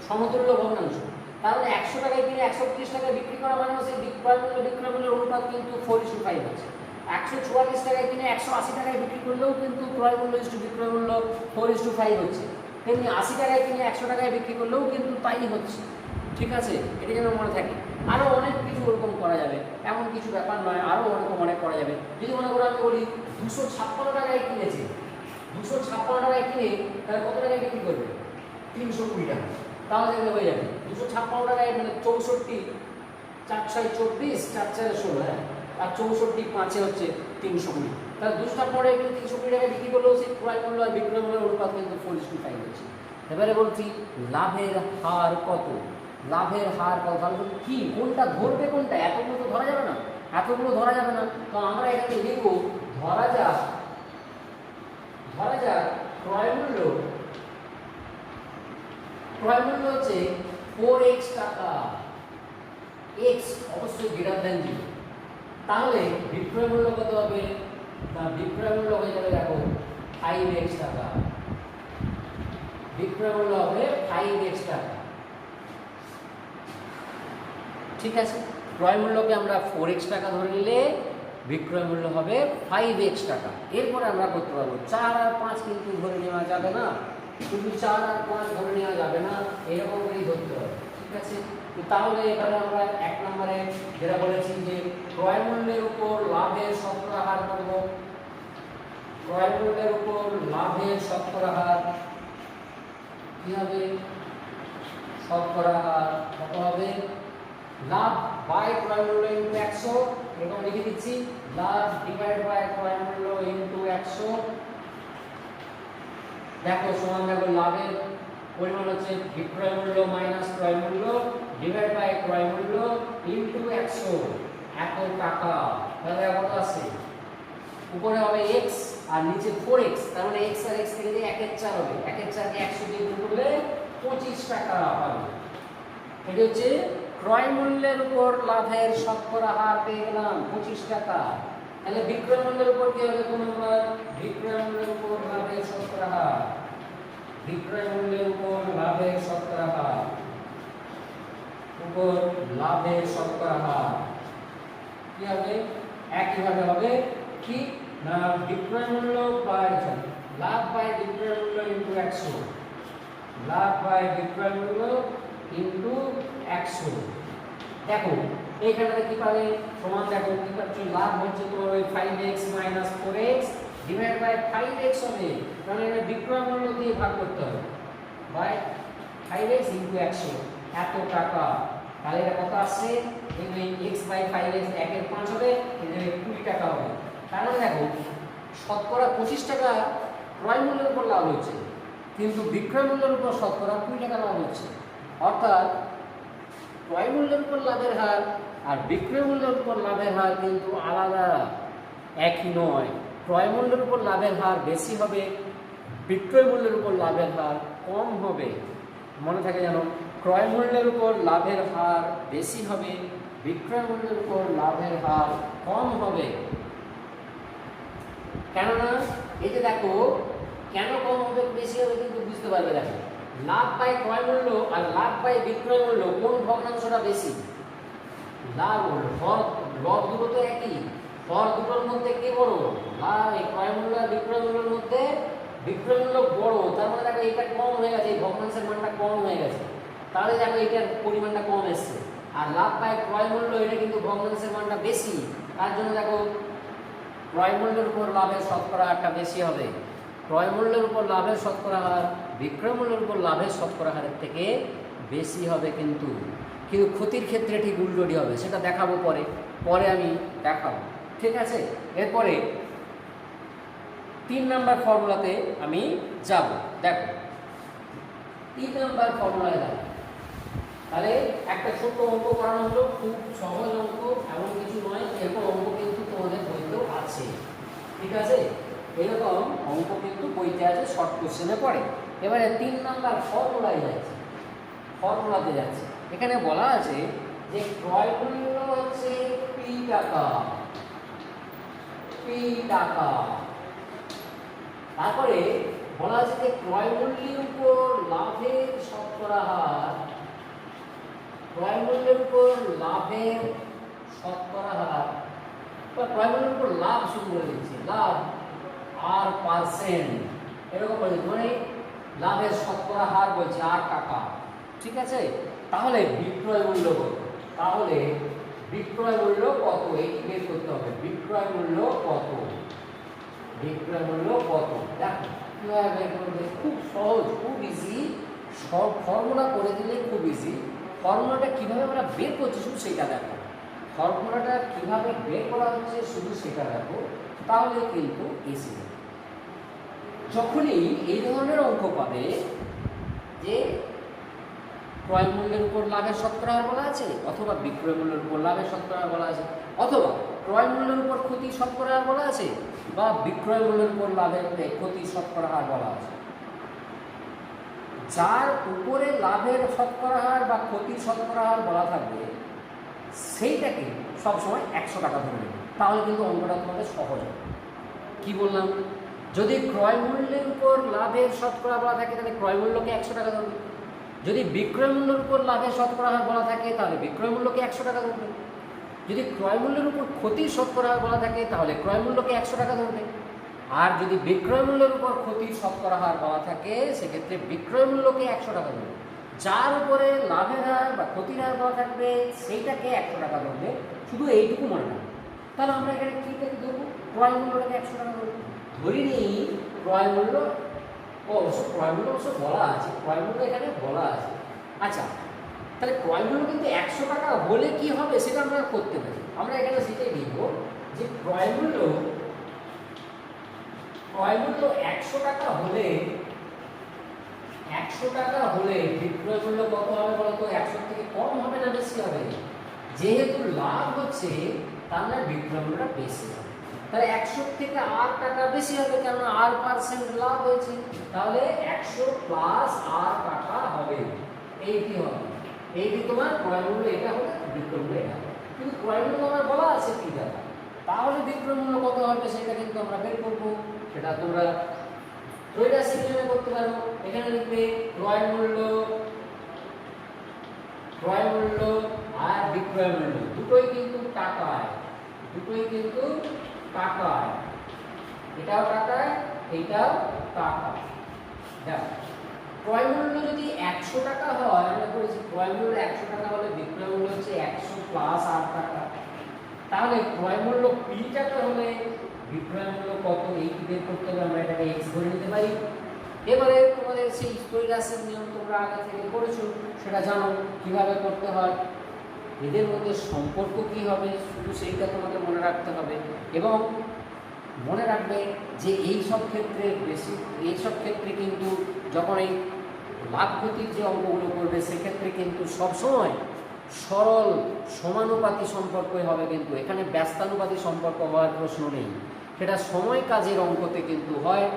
সমতুল্য ভগ্নাংশ। তাহলে 100 টাকায় কিনে 130 টাকায় বিক্রি করা মানে সেই বিক্রয় মূল্যের অনুপাত কিন্তু 4:5 আছে। 144 টাকায় কিনে 180 টাকায় বিক্রি করলেও কিন্তু ক্রয় মূল্য ইস্টু বিক্রয় মূল্য 4:5 হচ্ছে, তেমনি 80 টাকায় কিনে 100 টাকায় বিক্রি করলেও কিন্তু তাই হচ্ছে। ঠিক আছে, এটা যেন মনে থাকে। আরও অনেক কিছু ওরকম করা যাবে, এমন কিছু ব্যাপার নয়, আরও ওরকম অনেক করা যাবে। যদি মনে করো আমি বলি 256 টাকায় কিনেছে, 256 টাকায় কিনে তাহলে কত টাকায় বিক্রি করবে 320 টাকা, তাহলে এগুলো হয়ে যাবে 256 টাকায় মানে 64, 4 6 24, 4 4 16, হ্যাঁ, আর 64 5 হচ্ছে 320। তাহলে 256 টাকায় কিন্তু 320 টাকায় বিক্রি করলেও সেই ক্রয় মূল্য আর বিক্রয় মূল্যের অনুপাত কিন্তু 4:5 হচ্ছে। এবারে বলছি লাভের হার কত, লাভের হার কত, তাহলে কি কোনটা ধরবে, কোনটা এতগুলো তো ধরা যাবে না, এতগুলো ধরা যাবে না। তো আমরা এখানে লিখব ধরা যাক ক্রয় মূল্য হচ্ছে 4x টাকা, x অবশ্যই গ্রেটার দ্যান 0। তাহলে বিক্রয় মূল্য কত হবে, না বিক্রয় মূল্য হয়ে যাবে দেখো 5x টাকা, বিক্রয় মূল্য হবে 5x টাকা। ঠিক আছে, ক্রয় মূল্যকে আমরা 4x টাকা ধরে নিলে বিক্রয় মূল্য হবে 5x টাকা। এরপরে আমরা করতে পারবো 4 আর 5 কিন্তু ধরে নেওয়া যাবে না, শুধু 4 আর 5 ধরে নেওয়া যাবে না, এরকম করেই ধরতে হবে। ঠিক আছে, তো তাহলে এখানে আমরা 1 নম্বরে যেটা বলেছি যে ক্রয় মূল্যের উপর লাভের শতকরা হার করব। ক্রয় মূল্যের উপর লাভের শতকরা হার কি হবে, শতকরা হার কত হবে, লাভ বাই ক্রয় মূল্য ইনটু 100, এরকম লিখে দিচ্ছি, লাভ ডিভাইড বাই ক্রয় মূল্য ইনটু 100। দেখো সমান দেখো লাভের পরিমাণ হচ্ছে বিক্রয় মূল্য মাইনাস ক্রয় মূল্য ডিভাইড বাই ক্রয় মূল্য ইনটু 100, এত টাকা। তাহলে কত আছে, উপরে হবে x আর নিচে 4x, তার মানে x আর x থেকে যে 1 এর 4 হবে, 1 এর 4 কে 100 দিয়ে গুণ করলে 25 টাকা পাবে। এটা হচ্ছে ক্রয় মূল্যের উপর লাভের শতকরা হার পেয়ে গেলাম 25 টাকা। তাহলে বিক্রয় মূল্যের উপর কি হবে, কোন নম্বর, বিক্রয় মূল্যের উপর লাভের শতকরা হার, বিক্রয় মূল্যের উপর লাভের শতকরা হার, উপর লাভের শতকরা হার কি হবে, একইভাবে হবে কি না বিক্রয় মূল্য বাই লাভ বাই বিক্রয় মূল্য ইনটু 100, লাভ বাই বিক্রয় মূল্য ইনটু 100। দেখো এইখানে কি পাবে, সমান দেখো কি পাচ্ছি, লাভ হচ্ছে তোমার ওই 5x minus 4x divide by 5x হবে, কারণ এটা বিক্রয় মূল্য দিয়ে ভাগ করতে হবে, বাই 5x ইনটু 100, এত টাকা। তাহলে এটা কত আসছে, এই x বাই 5x 1 এর 5 হবে, এটা 20 টাকা হবে। তাহলে দেখো শতকরা 25 টাকা ক্রয় মূল্যের উপর লাভ হচ্ছে, কিন্তু বিক্রয় মূল্যের উপর শতকরা 20 টাকা লাভ হচ্ছে। অর্থাৎ ক্রয় মূল্যের উপর লাভের হার আর বিক্রয় মূল্যের উপর লাভের হার কিন্তু আলাদা, একই নয়। ক্রয় মূল্যের উপর লাভের হার বেশি হবে, বিক্রয় মূল্যের উপর লাভের হার কম হবে। মনে থাকে জানো, ক্রয় মূল্যের উপর লাভের হার বেশি হবে, বিক্রয় মূল্যের উপর লাভের হার কম হবে। কেননা এই যে দেখো কেন কম হবে বেশি হবে কিন্তু বুঝতে পারবে। দেখো লাভ বাই ক্রয় মূল্য আর লাভ বাই বিক্রয় মূল্য কোন ভগ্নাংশটা বেশি, লাভ লব দুটো তো একই, হর দুটোর মধ্যে কে বড়, লাভ এই ক্রয় মূল্য আর বিক্রয় মূল্যের মধ্যে বিক্রয় মূল্য বড়, তার মানে দেখো এটা কম হয়ে গেছে, এই ভগ্নাংশের মানটা কম হয়ে গেছে, তাহলে দেখো এটার পরিমাণটা কম এসছে। আর লাভ বাই ক্রয় মূল্য এটা কিন্তু ভগ্নাংশের মানটা বেশি, তার জন্য দেখো ক্রয় মূল্যের উপর লাভের শতকরা হারটা বেশি হবে। ক্রয় মূল্যের উপর লাভের শতকরা হার বিক্রয় মূল্যের উপর লাভের শতকরা হারের থেকে বেশি হবে, কিন্তু ক্ষতির ক্ষেত্রে ঠিক উল্টোটি হবে, সেটা দেখাবো পরে আমি দেখাবো। ঠিক আছে, এরপরে 3 নাম্বার ফর্মুলাতে আমি যাব। দেখো 3 নাম্বার ফর্মুলায় যাব, তাহলে একটা ছোট্ট অঙ্ক করানো হলো, খুব সহজ অঙ্ক, এমন কিছু নয়, এরকম অঙ্ক কিন্তু তোমাদের বইতেও আছে। ঠিক আছে, এরকম অঙ্ক কিন্তু বইতে আছে, শর্ট কোশ্চেনে পড়ে। এবারে 3 নাম্বার ফর্মুলায় যাচ্ছে, ফর্মুলাতে যাচ্ছে। এখানে বলা আছে যে ক্রয় মূল্য হচ্ছে p টাকা, p টাকা। তারপরে বলা আছে যে ক্রয় মূল্যের উপর লাভের শতকরা হার, ক্রয় মূল্যের উপর লাভের শতকরা হার, ক্রয় মূল্যের উপর লাভ শুরু করে দিচ্ছে, লাভ R%, এরকম বলছে, মানে লাভের শতকরা হার বলছে আর টাকা। ঠিক আছে, তাহলে বিক্রয় মূল্য কত, তাহলে বিক্রয় মূল্য কত এই বের করতে হবে, বিক্রয় মূল্য কত, বিক্রয় মূল্য কত। দেখো কিভাবে বের করবে, খুব সহজ, খুব ইজি, সব ফর্মুলা করে দিলে খুব ইজি। ফর্মুলাটা কীভাবে আমরা বের করছি শুধু সেটা দেখো, ফর্মুলাটা কীভাবে বের করা হচ্ছে শুধু সেটা দেখো, তাহলে কিন্তু ইজি। যখনই এই ধরনের অঙ্ক পাবে যে ক্রয় মূল্যের উপর লাভের শতকরা হার বলা আছে, অথবা বিক্রয় মূল্যের উপর লাভের শতকরা হার বলা আছে, অথবা ক্রয় মূল্যের উপর ক্ষতির শতকরা হার বলা আছে, বা বিক্রয় মূল্যের উপর লাভের ক্ষতির শতকরা হার বলা আছে, যার উপরে লাভের শতকরা হার বা ক্ষতির শতকরা হার বলা থাকবে সেইটাকে সবসময় 100 টাকা ধরে নেবে, তাহলে কিন্তু অঙ্কটা তোমাদের সহজ হবে। কী বললাম, যদি ক্রয় মূল্যের উপর লাভের শতকরা বলা থাকে তাহলে ক্রয় মূল্যকে 100 টাকা ধরবে, যদি বিক্রয় মূল্যের উপর লাভের শতকরা হার বলা থাকে তাহলে বিক্রয় মূল্যকে 100 টাকা ধরবে, যদি ক্রয় মূল্যের উপর ক্ষতির শতকরা হার বলা থাকে তাহলে ক্রয় মূল্যকে 100 টাকা ধরবে, আর যদি বিক্রয় মূল্যের উপর ক্ষতির শতকরা হার বলা থাকে সেক্ষেত্রে বিক্রয় মূল্যকে 100 টাকা ধরবে, যার উপরে লাভের হার বা ক্ষতির হার বলা থাকবে সেইটাকে 100 টাকা ধরবে। শুধু এইটুকু মনে রাখবে। তাহলে আমরা এখানে কী থেকে ধরবো, ক্রয় মূল্যটাকে 100 টাকা ধরবো। ধরি নিই ক্রয় মূল্য, অবশ্য ক্রয় মূল্য অবশ্য বলা আছে, ক্রয় মূল্য এখানে বলা আছে। আচ্ছা, তাহলে ক্রয় মূল্য কিন্তু 100 টাকা হলে কি হবে সেটা আমরা করতে পারি। আমরা এখানে সেটাই লিখব যে ক্রয় মূল্য 100 টাকা হলে, 100 টাকা হলে বিক্রয় মূল্য কত হবে বলতো? 100 থেকে কম হবে না বেশি হবে? যেহেতু লাভ হচ্ছে তাহলে বিক্রয় মূল্যটা বেশি হবে, তাহলে 100 থেকে 8 টাকা বেশি হবে, কারণ 8% লাভ হয়েছে, তাহলে 100 প্লাস 8 টাকা হবে। এইটি হবে, এইটি তোমার ক্রয় মূল্য, এটা হবে বিক্রয় মূল্য এটা। কিন্তু ক্রয় মূল্য আমার বলা আছে 3 টাকা, তাহলে বিক্রয় মূল্য কত হবে সেটা কিন্তু আমরা বের করবো। সেটা তোমরা ত্রৈরাশিক নিয়মে করতে পারো। এখানে লিখবে ক্রয় মূল্য আর বিক্রয় মূল্য দুটোই কিন্তু টাকায়, এটাও টাকায়, এইটাও টাকা। দেখো ক্রয় মূল্য যদি 100 টাকা হয়, আমরা বলেছি ক্রয় মূল্য 100 টাকা হলে বিক্রয় মূল্য হচ্ছে 100 প্লাস 8 টাকা, তাহলে ক্রয় মূল্য 20 টাকা হলে বিক্রয় মূল্য কত এইটি বের করতে হবে। আমরা এটাকে x ধরে নিতে পারি। এবারে তোমাদের সেই ত্রৈরাশিক নিয়ম তোমরা আগে থেকে করেছো, সেটা জানো কিভাবে করতে হয়, এদের মধ্যে সম্পর্ক কি হবে শুধু সেইটা তোমাদের মনে রাখতে হবে। এবং মনে রাখবে যে এই সব ক্ষেত্রে কিন্তু যখন এই লাভ ক্ষতির যে অঙ্কগুলো করবে সেক্ষেত্রে কিন্তু সবসময় সরল সমানুপাতি সম্পর্কই হবে, কিন্তু এখানে ব্যস্তানুপাতি সম্পর্ক হওয়ার প্রশ্ন নেই। সেটা সময় কাজের অঙ্কতে কিন্তু হয়,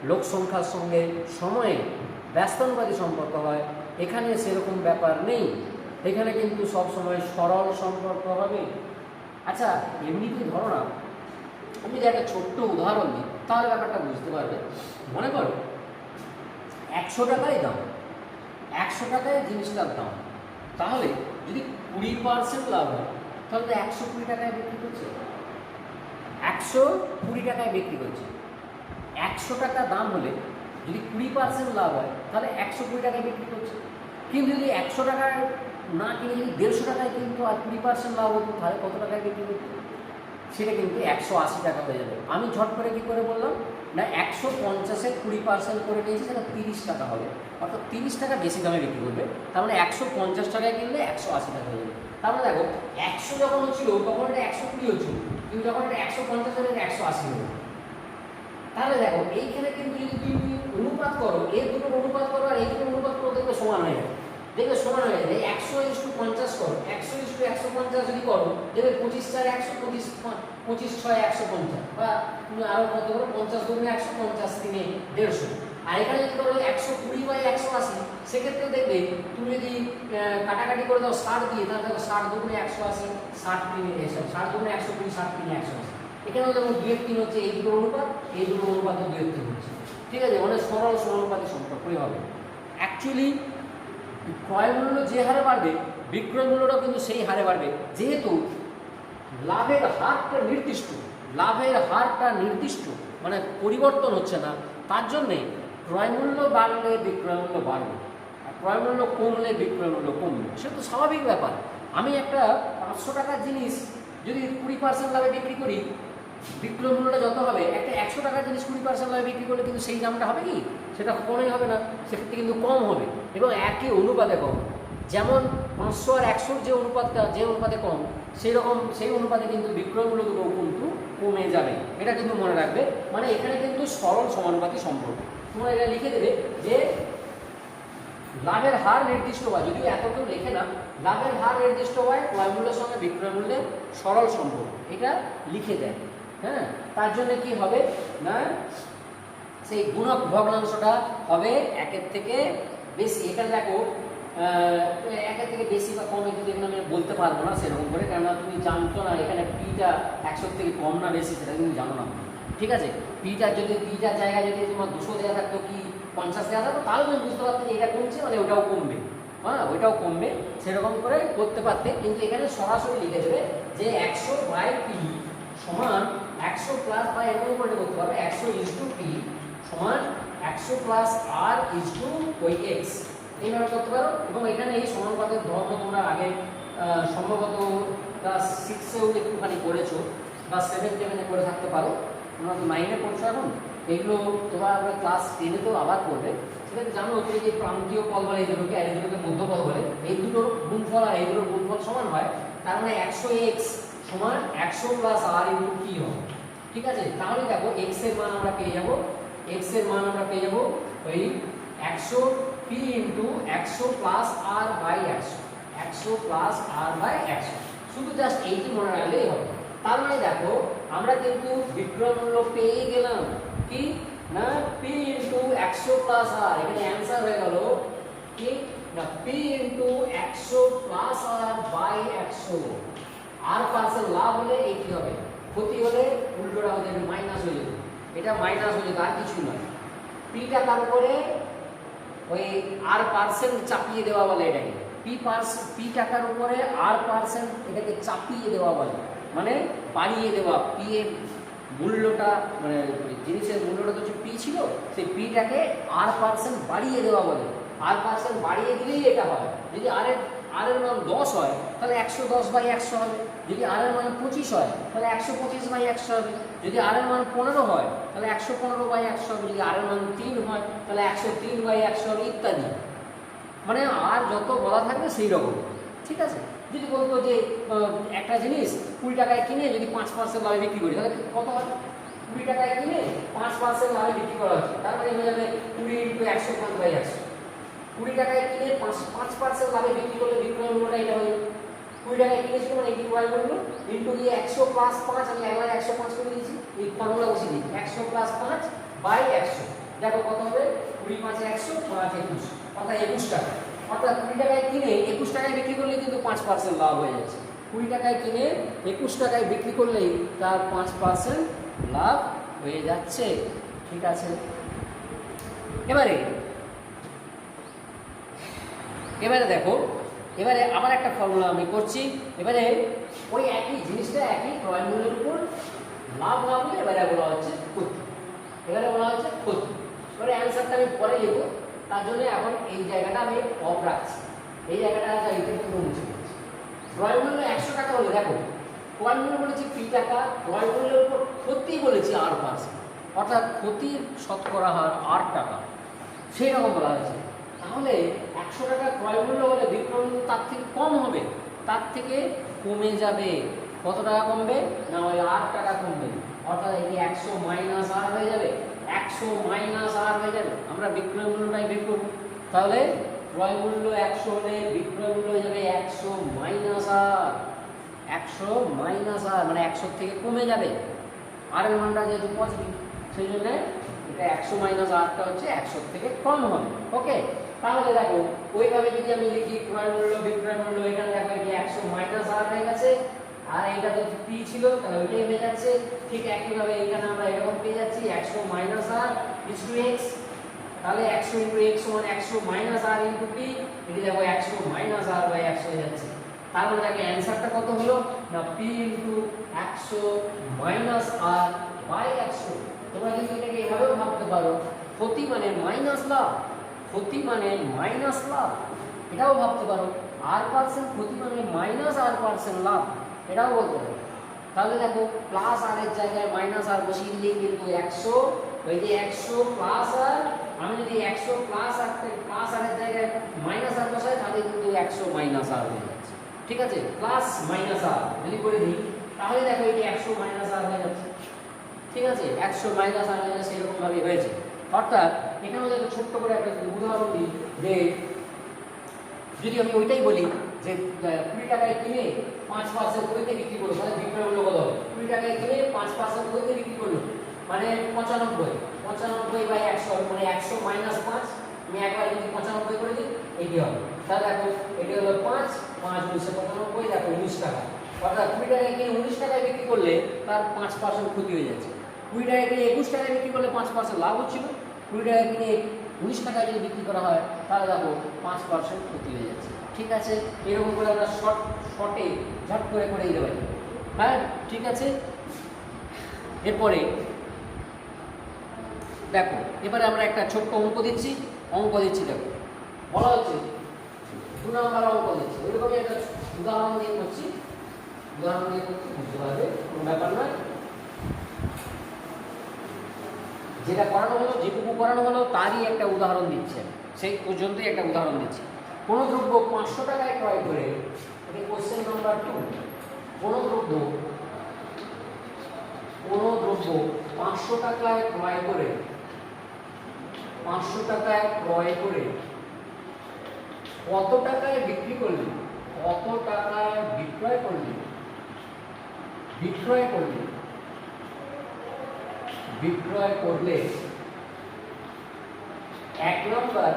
লোক সংখ্যার সঙ্গে সময়ে ব্যস্তানুপাতি সম্পর্ক হয়, এখানে সেরকম ব্যাপার নেই, এখানে কিন্তু সবসময় সরল সম্পর্ক হবে। আচ্ছা এমনিতে ধরো না, আমি যদি একটা ছোট্ট উদাহরণ দিই তাহলে ব্যাপারটা বুঝতে পারবে। মনে করো 100 টাকাই দাম, 100 টাকায় জিনিসটার দাম, তাহলে যদি 20% লাভ হয় তাহলে তো 120 টাকায় বিক্রি করছে, 120 টাকায় বিক্রি করছে। 100 টাকা দাম হলে যদি 20% লাভ হয় তাহলে 120 টাকায় বিক্রি করছে। কিন্তু যদি 100 টাকায় না কিনে যদি 150 টাকায় কিন্তু আর 20% লাভ হতো তাহলে কত টাকায় বিক্রি করতো? সেটা কিন্তু 180 টাকা হয়ে যাবে। আমি ঝট করে কী করে বললাম না, 150-এর 20% করে নিয়েছি, সেটা 30 টাকা হবে, অর্থাৎ 30 টাকা বেশি দামে বিক্রি করবে। তার মানে 150 টাকায় কিনলে 180 টাকা হয়ে যাবে। তার মানে দেখো 100 যখন হচ্ছিল তখন এটা 120 হচ্ছিল, কিন্তু যখন এটা 150 হলে 180 হবে। তাহলে দেখো এইখানে কিন্তু যদি তুমি অনুপাত করো, এই দুটোর অনুপাত করো আর এই দুটোর অনুপাত করো, দেখবে সমান হয়ে যাবে, সমান হয়ে যাবে। 100:50 করো, 100:150 যদি করো দেখবে 25 4 100, 25 6 150, বা তুমি আরো কত করো 50 গুণে 100, 50 3 150। আর এখানে যদি করো 120/180, সেক্ষেত্রে দেখবে তুমি যদি কাটাকাটি করে দাও 60 দিয়ে, তাহলে দেখো 60 দুগুণে 180, 60 3 60 দুগুণে 120, 60 3 180। এখানেও যেমন 2-3 হচ্ছে এই দুটোর অনুপাত, এই দুটোর অনুপাত 2-3 হচ্ছে। ঠিক আছে, মানে সরল সমানুপাতিক সম্পর্কই হবে। অ্যাকচুয়ালি ক্রয় মূল্য যে হারে বাড়বে বিক্রয় মূল্যটাও কিন্তু সেই হারে বাড়বে, যেহেতু লাভের হারটা নির্দিষ্ট, মানে পরিবর্তন হচ্ছে না, তার জন্যে ক্রয় মূল্য বাড়লে বিক্রয় মূল্য বাড়বে, আর ক্রয় মূল্য কমলে বিক্রয় মূল্য কমবে। সেটা তো স্বাভাবিক ব্যাপার। আমি একটা 500 টাকার জিনিস যদি 20% লাভে বিক্রি করি, বিক্রয় মূল্যটা যত হবে, একটা 100 টাকার জিনিস 20% লাভে বিক্রি করলে কিন্তু সেই দামটা হবে কি, সেটা কখনোই হবে না, সেক্ষেত্রে কিন্তু কম হবে এবং একই অনুপাতে কম। যেমন 500 আর 100 যে অনুপাতটা যে অনুপাতে কম, সেই অনুপাতে কিন্তু বিক্রয় মূল্য দুটো কিন্তু কমে যাবে, এটা কিন্তু মনে রাখবে। মানে এখানে কিন্তু সরল সমানুপাতি সম্পর্ক। তোমরা এটা লিখে দেবে যে লাভের হার নির্দিষ্ট হয়, যদিও এত কেউ লেখে না, লাভের হার নির্দিষ্ট হয় ক্রয় মূল্যের সঙ্গে বিক্রয় মূল্যের সরল সম্পর্ক, এটা লিখে দেয়। হ্যাঁ, তার জন্য কি হবে না, সেই গুণক ভগ্নাংশটা হবে একের থেকে বেশি। এখানে দেখো একের থেকে বেশি বা কম কিন্তু এখানে আমি বলতে পারবো না সেরকম করে, কেননা তুমি জানতো না এখানে পিটা 100 থেকে কম না বেশি, সেটা তুমি জানো না। ঠিক আছে, পিটার জায়গায় যদি তোমার 200 দেওয়া থাকতো কি 50 দেওয়া থাকতো, তাহলে তুমি বুঝতে পারতে যে এটা কমছে, মানে ওটাও কমবে। হ্যাঁ, ওইটাও কমবে, সেরকম করে করতে পারতে। কিন্তু এখানে সরাসরি লিখে দেবে যে 100/p সমান 100 প্লাস বা এরকম করে করতে পারবে 100 * p সমান 100 প্লাস r ওই x, এইভাবে করতে পারো। এবং এখানে এই সমানুপাতের ধর্ম তোমরা আগে সম্ভবত ক্লাস 6-এও একটুখানি করেছো বা 7-7 করে থাকতে পারো। তোমরা তো 9-এ পড়ছো এখন, এগুলো তোমরা ক্লাস 10-এতেও আবার করবে। সেটা জানো তুমি যে প্রান্তীয় পদ বলে এই দুটোকে, আর এই দুটোকে মধ্যপদ বলে, এই দুটোর গুণফল আর এই দুটোর গুণফল সমান হয়, তার মানে 100x সমান 100 প্লাস r ইনটু p হবে। ঠিক আছে, তাহলে দেখো x এর মান আমরা পেয়ে যাব, ওই 100 p into 100 plus r by 100 plus r by 100। শুধু জাস্ট এইটি মনে রাখলেই হবে। তার মানে দেখো আমরা কিন্তু বিক্রয় মূল্য পেয়ে গেলাম কি না, p ইনটু 100 প্লাস r, এখানে অ্যান্সার হয়ে গেল কি না p into 100 plus r by 100। আর পার্সেন্ট লাভ হলে এই কি হবে, ক্ষতি হলে উল্টোটা হয়ে যাবে, মাইনাস হয়ে যাবে, এটা মাইনাস হয়ে যাবে, আর কিছু নয়। p টাকার উপরে ওই r পার্সেন্ট চাপিয়ে দেওয়া বলে এটাকে, p টাকার উপরে r পার্সেন্ট এটাকে চাপিয়ে দেওয়া বলে, মানে বাড়িয়ে দেওয়া। p এর মূল্যটা মানে জিনিসের মূল্যটা তো p ছিল, সেই pটাকে r পার্সেন্ট বাড়িয়ে দেওয়া বলে। r পার্সেন্ট বাড়িয়ে দিলেই এটা হয়। যদি r এর মান 10 হয় তাহলে 110/100 হবে, যদি r এর মান 25 হয় তাহলে 125/100 হবে, যদি r এর মান 15 হয় তাহলে 115/100 হবে, যদি r এর মান 3 হয় তাহলে 103/100 হবে, ইত্যাদি। মানে আর যত বলা থাকবে সেই রকম। ঠিক আছে, যদি বলতো যে একটা জিনিস 20 টাকায় কিনে যদি 5% লাভে বিক্রি করি তাহলে কত হয়, 20 টাকায় কিনে 5% লাভে বিক্রি করা হচ্ছে, তার মানে হয়ে যাবে 20 × 105/100। 20 টাকায় কিনে 5% লাভে বিক্রি করলে বিক্রয় মূল্যটা এটা হয়ে যাবে। 20 টাকায় কিনেছিল মানে এটি ক্রয় মূল্য ইন্টু 100 প্লাস 5, আমি একবার 105 করে দিয়েছি, এই ফর্মুলা বসিয়ে দিই, 100 প্লাস 5/100। দেখো কত হবে, 20 × 5 = 100, 5 × 21, অর্থাৎ 21 টাকা। অর্থাৎ 20 টাকায় কিনে 21 টাকায় বিক্রি করলে কিন্তু 5% লাভ হয়ে যাচ্ছে। 20 টাকায় কিনে 21 টাকায় বিক্রি করলেই তার 5% লাভ হয়ে যাচ্ছে। ঠিক আছে, এবারে দেখো, এবারে আবার একটা ফর্মুলা আমি করছি। এবারে ওই একই জিনিসটা একই ক্রয় মূল্যের উপর লাভ হলে এবারে বলা হচ্ছে ক্ষতি। এবারে অ্যান্সারটা আমি পরে লিখবো, তার জন্য এখন এই জায়গাটা আমি অফ রাখছি, এই জায়গাটা লিখে পুরো মুছে দিচ্ছি। ক্রয় মূল্য 100 টাকা হলে দেখো ক্রয় মূল্য বলেছি p টাকা, ক্রয় মূল্যের উপর ক্ষতি বলেছি r%, অর্থাৎ ক্ষতির শতকরা হার 8 টাকা, সেই রকম বলা হয়েছে। তাহলে 100 টাকা ক্রয় মূল্য হলে বিক্রয় মূল্য তার থেকে কম হবে, তার থেকে কমে যাবে। কত টাকা কমবে না, ওই 8 টাকা কমবে, অর্থাৎ এই 100 মাইনাস r হয়ে যাবে, 100 মাইনাস r হয়ে যাবে। আমরা বিক্রয় মূল্যটাই বের করব, তাহলে ক্রয় মূল্য 100 হলে বিক্রয় মূল্য হয়ে যাবে 100 মাইনাস r, 100 মাইনাস r মানে 100 থেকে কমে যাবে। r এর মানটা যেহেতু পজিটিভ, সেই জন্য এটা 100 মাইনাস rটা হচ্ছে 100 থেকে কম হবে। ওকে, তাহলে দেখো ওইভাবে যদি আমি লিখি ক্রয় মূল্য বিক্রয় মূল্য, এখানে দেখো যে 100 মাইনাস r হয়ে গেছে, আর এটা তো p ছিল তাহলে ওইটাই হয়ে যাচ্ছে। ঠিক একইভাবে এখানে আমরা এরকম পেয়ে যাচ্ছি 100 মাইনাস r = x, তাহলে 100 × x সমান 100 মাইনাস r × p, এটি দেখো 100 মাইনাস r/100 হয়ে যাচ্ছে। তার মানে দেখো অ্যানসারটা কত হলো না, p × 100 মাইনাস r/100। তোমরা কিন্তু এটাকে এভাবেও ভাবতে পারো, ক্ষতি মানে মাইনাস লাভ, এটাও ভাবতে পারো। r% ক্ষতি মানে মাইনাস r% লাভ, এটাও বলতে পারো। তাহলে দেখো প্লাস আর এর জায়গায় মাইনাস আর বসিয়ে দিলেই কিন্তু 100, ওই যে 100 প্লাস আর, আমি যদি 100 প্লাস আর প্লাস আর এর জায়গায় মাইনাস আর বসাই তাহলে কিন্তু 100 মাইনাস আর হয়ে যাচ্ছে। ঠিক আছে, প্লাস মাইনাস আর যদি করে দিই তাহলে দেখো এই 100 মাইনাস আর হয়ে যাচ্ছে। ঠিক আছে, 100 মাইনাস আর হয়ে যাচ্ছে, এরকম ভাবে হয়েছে। অর্থাৎ এখানে যদি ছোট্ট করে একটা উদাহরণ দিই, যে যদি আমি ওইটাই বলি যে 20 টাকায় কিনে 5% দইতে বিক্রি করলো, তাহলে বিক্রয় মূল্য কত হবে? 20 টাকায় কিনে 5% দইতে বিক্রি করলো, মানে 95 বাই 100, মানে 100 মাইনাস 5, আমি একবার যদি 95 করে দিই এটি হবে। তাহলে দেখো এটি হলো 5 5 দেখো 19 টাকা। অর্থাৎ 20 টাকায় কিনে 19 টাকায় বিক্রি করলে তার 5% ক্ষতি হয়ে যাচ্ছে। 20 টাকায় কিনে 21 টাকায় বিক্রি করলে 5% লাভ হচ্ছিল। 20 টাকায় কিনে 19 টাকায় যদি বিক্রি করা হয় তাহলে দেখো 5% ক্ষতি হয়ে যাচ্ছে। ঠিক আছে, এরকম করে আমরা শর্টে ঝট করে দিতে পারি। হ্যাঁ, ঠিক আছে। এরপরে দেখো, এবারে আমরা একটা ছোট্ট অঙ্ক দিচ্ছি দেখো, বলা হচ্ছে 2 নম্বর অঙ্ক দিচ্ছি, ওইরকমই একটা উদাহরণ দিয়ে করছি, বুঝতে পারবে, কোনো ব্যাপার নয়। যেটা করানো হলো, যেটুকু করানো হলো তারই একটা উদাহরণ দিচ্ছে, সেই পর্যন্তই একটা উদাহরণ দিচ্ছি। কোনো দ্রব্য 500 টাকায় ক্রয় করে, এটা কোশ্চেন নাম্বার 2, কোনো দ্রব্য 500 টাকায় ক্রয় করে, 500 টাকায় ক্রয় করে কত টাকায় বিক্রি করলে, কত টাকায় বিক্রয় করলে, বিক্রয় করলে 1 নম্বর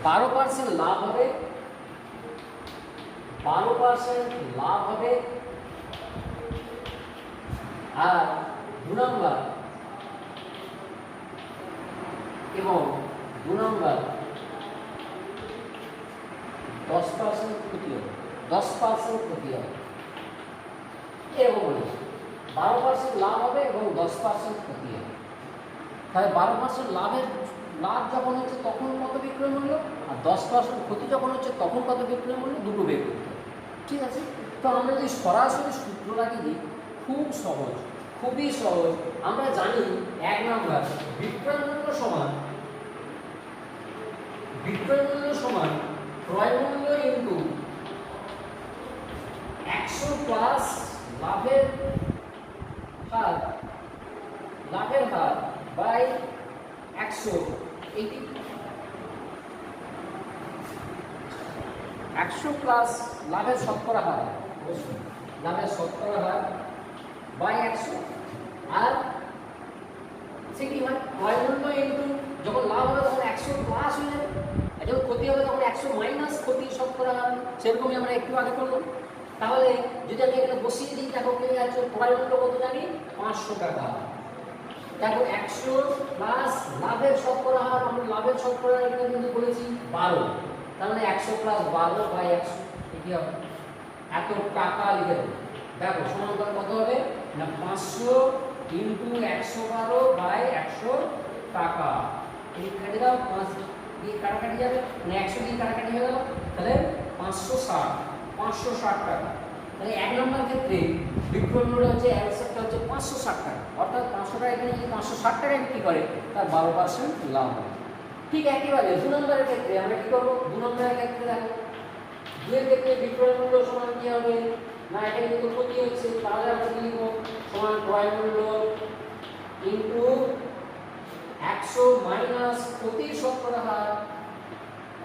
12% লাভ হবে, 12% লাভ হবে, আর 2 নম্বর এবং 2 নম্বর 10% ক্ষতি হবে, 10% ক্ষতি হবে। এরকম বলি 12% লাভ হবে এবং 10% ক্ষতি হবে। তাহলে 12% লাভ যখন হচ্ছে তখন কত বিক্রয় মূল্য, আর 10% ক্ষতি যখন হচ্ছে তখন কত বিক্রয় মূল্য, দুটো বের করতে হবে। ঠিক আছে, তো আমরা যদি সরাসরি সূত্র লাগিয়ে দিই, খুব সহজ, খুবই সহজ। আমরা জানি 1 নম্বর বিক্রয় মূল্য সমান ক্রয় মূল্য ইন্টু 100 প্লাস লাভের হার বাই 100, 100 প্লাস লাভের শতকরা হার বাই 100, আর সে কি হয়, ক্রয় মূল্য ইন্টু যখন লাভ হবে তখন 100 প্লাস হয়ে যাবে, আর যখন ক্ষতি হবে তখন 100 মাইনাস ক্ষতি শতকরা হার। সেরকমই আমরা একটু আগে করলাম। তাহলে যদি আমি এখানে বসিয়ে দিই, দেখো পেয়ে যাচ্ছে ক্রয় মূল্য কত জানি, 500 টাকা। দেখো 100 প্লাস লাভের শতকরা হার, আমরা লাভের শতকরা এখানে কিন্তু বলেছি 12, তার মানে 100 প্লাস 12 বাই 100, কি হবে, এত টাকা লিখে দেবো। দেখো সমান করে কত হবে না, 500 ইন্টু 112 বাই 100 টাকা। এই কেটে দাও, 5 দিয়ে কাটাকাটি যাবে, মানে 100 দিয়ে কাটাকাটি হয়ে গেল, তাহলে 560 টাকা। তাহলে 1 নম্বর ক্ষেত্রে বিক্রয় মূল্য হচ্ছে অ্যাকসেপ্টটা হচ্ছে 560 টাকা, অর্থাৎ 500 টাকা এখানে যদি 560 টাকায় বিক্রি করে তার 12% লাভ হবে। ঠিক একইভাবে 2 নম্বরের ক্ষেত্রে আমরা কি করবো, 2 নম্বরের ক্ষেত্রে দেখো 2 এর ক্ষেত্রে বিক্রয় মূল্য সমান কি হবে না, এখানে কিন্তু ক্ষতি হচ্ছে, তাহলে আমরা কি লিখব, সমান ক্রয় মূল্য ইনটু 100 মাইনাস ক্ষতির শতকরা হার,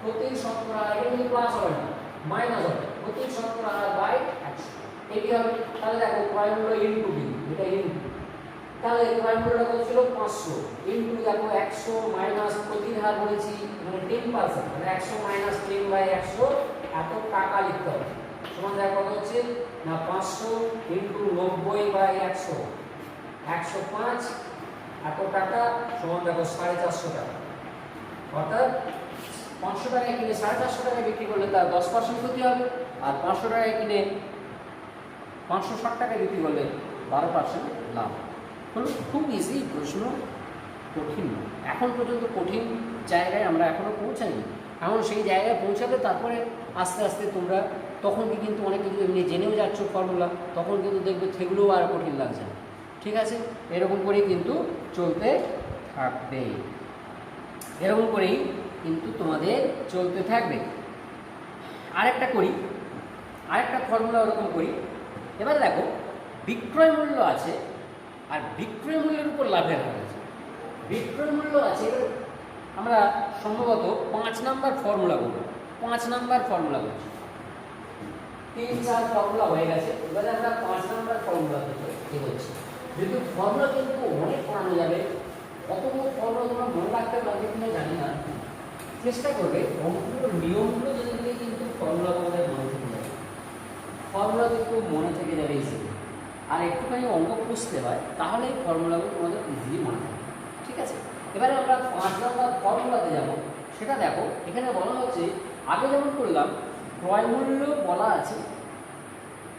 এখানে কিন্তু প্লাস হবে না, মাইনাস হবে, ক্ষতির শতকরা হার বাই 100, এটি হবে। তাহলে দেখো ক্রয় মূল্য ইনটু বি, এটা ইনটু, তাহলে ক্রয় মূল্যটা কত ছিল 500 ইনটু দেখো 100 মাইনাস ক্ষতির হার বলেছি মানে 10%, মানে 100 মাইনাস 10 বাই 100, এত টাকা লিখতে হবে। সমান দেখো কত হচ্ছে না, 500 ইনটু 90 বাই 100, 105, এত টাকা সমান দেখো 450 টাকা। অর্থাৎ 500 টাকায় কিনে 450 টাকায় বিক্রি করলে তার 10% ক্ষতি হবে, আর 500 টাকায় কিনে 560 টাকায় বিক্রি করলে 12% লাভ। হলো খুব ইজি প্রশ্ন, কঠিন নয়। এখন পর্যন্ত কঠিন জায়গায় আমরা এখনো পৌঁছাইনি। এমন সেই জায়গায় পৌঁছাবে, তারপরে আস্তে আস্তে তোমরা তখন কিন্তু অনেক কিছু এমনি জেনেও যাচ্ছ ফর্মুলা, তখন কিন্তু দেখবে সেগুলোও আর কঠিন লাগছে না। ঠিক আছে, এরকম করেই কিন্তু চলতে থাকবে, এরকম করেই কিন্তু তোমাদের চলতে থাকবে। আরেকটা করি, আরেকটা ফর্মুলা ওরকম করি। এবার দেখো, বিক্রয় মূল্য আছে আর বিক্রয় মূল্যের উপর লাভের হার আছে। বিক্রয় মূল্য আছে, এবার আমরা সম্ভবত 5 নাম্বার ফর্মুলা করবো। 5 নাম্বার ফর্মুলা করছি, 3-4 ফর্মুলা হয়ে গেছে, এবারে আমরা 5 নাম্বার ফর্মুলা এগোচ্ছি। যেহেতু ফর্মুলা কিন্তু অনেক পড়ানো যাবে, কতগুলো ফর্মুলা তোমরা মনে রাখতে পারবে কিনা জানি না, চেষ্টা করবে অঙ্কগুলোর নিয়মগুলো জেনে গেলে কিন্তু ফর্মুলা তোমাদের মনে থেকে যাবে, ফর্মুলা কিন্তু মনে থেকে যাবে ইজিলি। আর একটুখানি অঙ্ক বুঝতে হয়, তাহলে এই ফর্মুলাগুলো তোমাদের ইজিলি মনে থাকে। ঠিক আছে, এবারে আমরা 5 নাম্বার ফর্মুলাতে যাব। সেটা দেখো, এখানে বলা হচ্ছে, আগে যেমন করলাম ক্রয় মূল্য বলা আছে,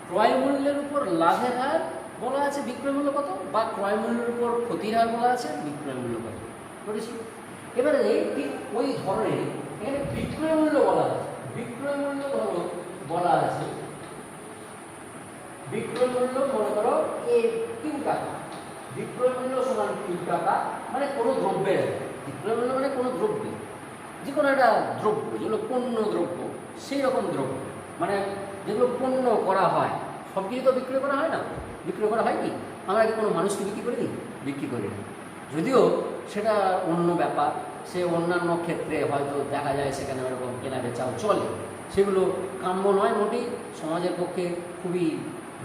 ক্রয় মূল্যের উপর লাভের হার বলা আছে বিক্রয় মূল্য কত, বা ক্রয় মূল্যের উপর ক্ষতির হার বলা আছে বিক্রয় মূল্য কত, বুঝেছি। এবারে ঠিক ওই ধরনের এখানে বিক্রয় মূল্য বলা আছে, বিক্রয় মূল্য ধরো বলা আছে, বিক্রয় মূল্য মনে করো কিউ টাকা, বিক্রয় মূল্য সমান কিউ টাকা, মানে কোনো দ্রব্যের, বিক্রয় মূল্য মানে কোনো দ্রব্য, যে কোনো একটা দ্রব্য, যেগুলো পণ্য দ্রব্য, সেই রকম দ্রব্য, মানে যেগুলো পণ্য করা হয়, সব কিছু তো বিক্রয় করা হয় না, বিক্রয় করা হয় কি, আমরা কি কোনো মানুষকে বিক্রি করে দিই, বিক্রি করি না, যদিও সেটা অন্য ব্যাপার, সে অন্যান্য ক্ষেত্রে হয়তো দেখা যায় সেখানে ওরকম কেনা বেচাও চলে, সেগুলো কাম্য নয় মোটেই, সমাজের পক্ষে খুবই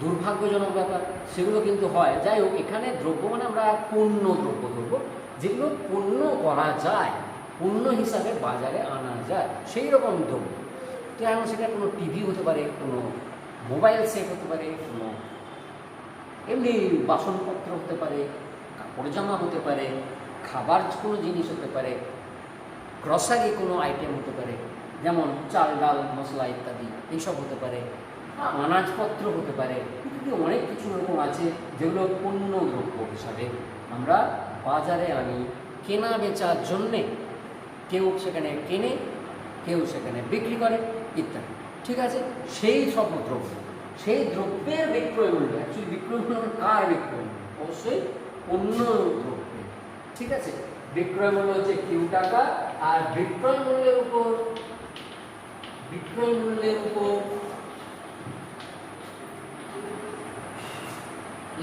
দুর্ভাগ্যজনক ব্যাপার, সেগুলো কিন্তু হয়। যাই হোক, এখানে দ্রব্য মানে আমরা পণ্য দ্রব্য ধরবো, যেগুলো পণ্য করা যায়, পণ্য হিসাবে বাজারে আনা যায়, সেই রকম দ্রব্য। তো এখন সেটা কোনো টিভি হতে পারে, কোনো মোবাইল সেট হতে পারে, কোনো এমনি বাসনপত্র হতে পারে, কাপড় জামা হতে পারে, খাবার কোনো জিনিস হতে পারে, গ্রসারি কোনো আইটেম হতে পারে, যেমন চাল ডাল মশলা ইত্যাদি এইসব হতে পারে, আনাজপত্র হতে পারে, কিন্তু অনেক কিছু এরকম আছে যেগুলো পণ্য দ্রব্য হিসাবে আমরা বাজারে আনি কেনা বেচার জন্যে, কেউ সেখানে কেনে, কেউ সেখানে বিক্রি করে ইত্যাদি। ঠিক আছে, সেই সব দ্রব্য, সেই দ্রব্যের বিক্রয় মূল্য, অ্যাকচুয়ালি বিক্রয় মূল্য কার বিক্রয় মূল্য, অবশ্যই পণ্য দ্রব্যের। ঠিক আছে, বিক্রয় মূল্য হচ্ছে কিউ টাকা, আর বিক্রয় মূল্যের উপর, বিক্রয় মূল্যের উপর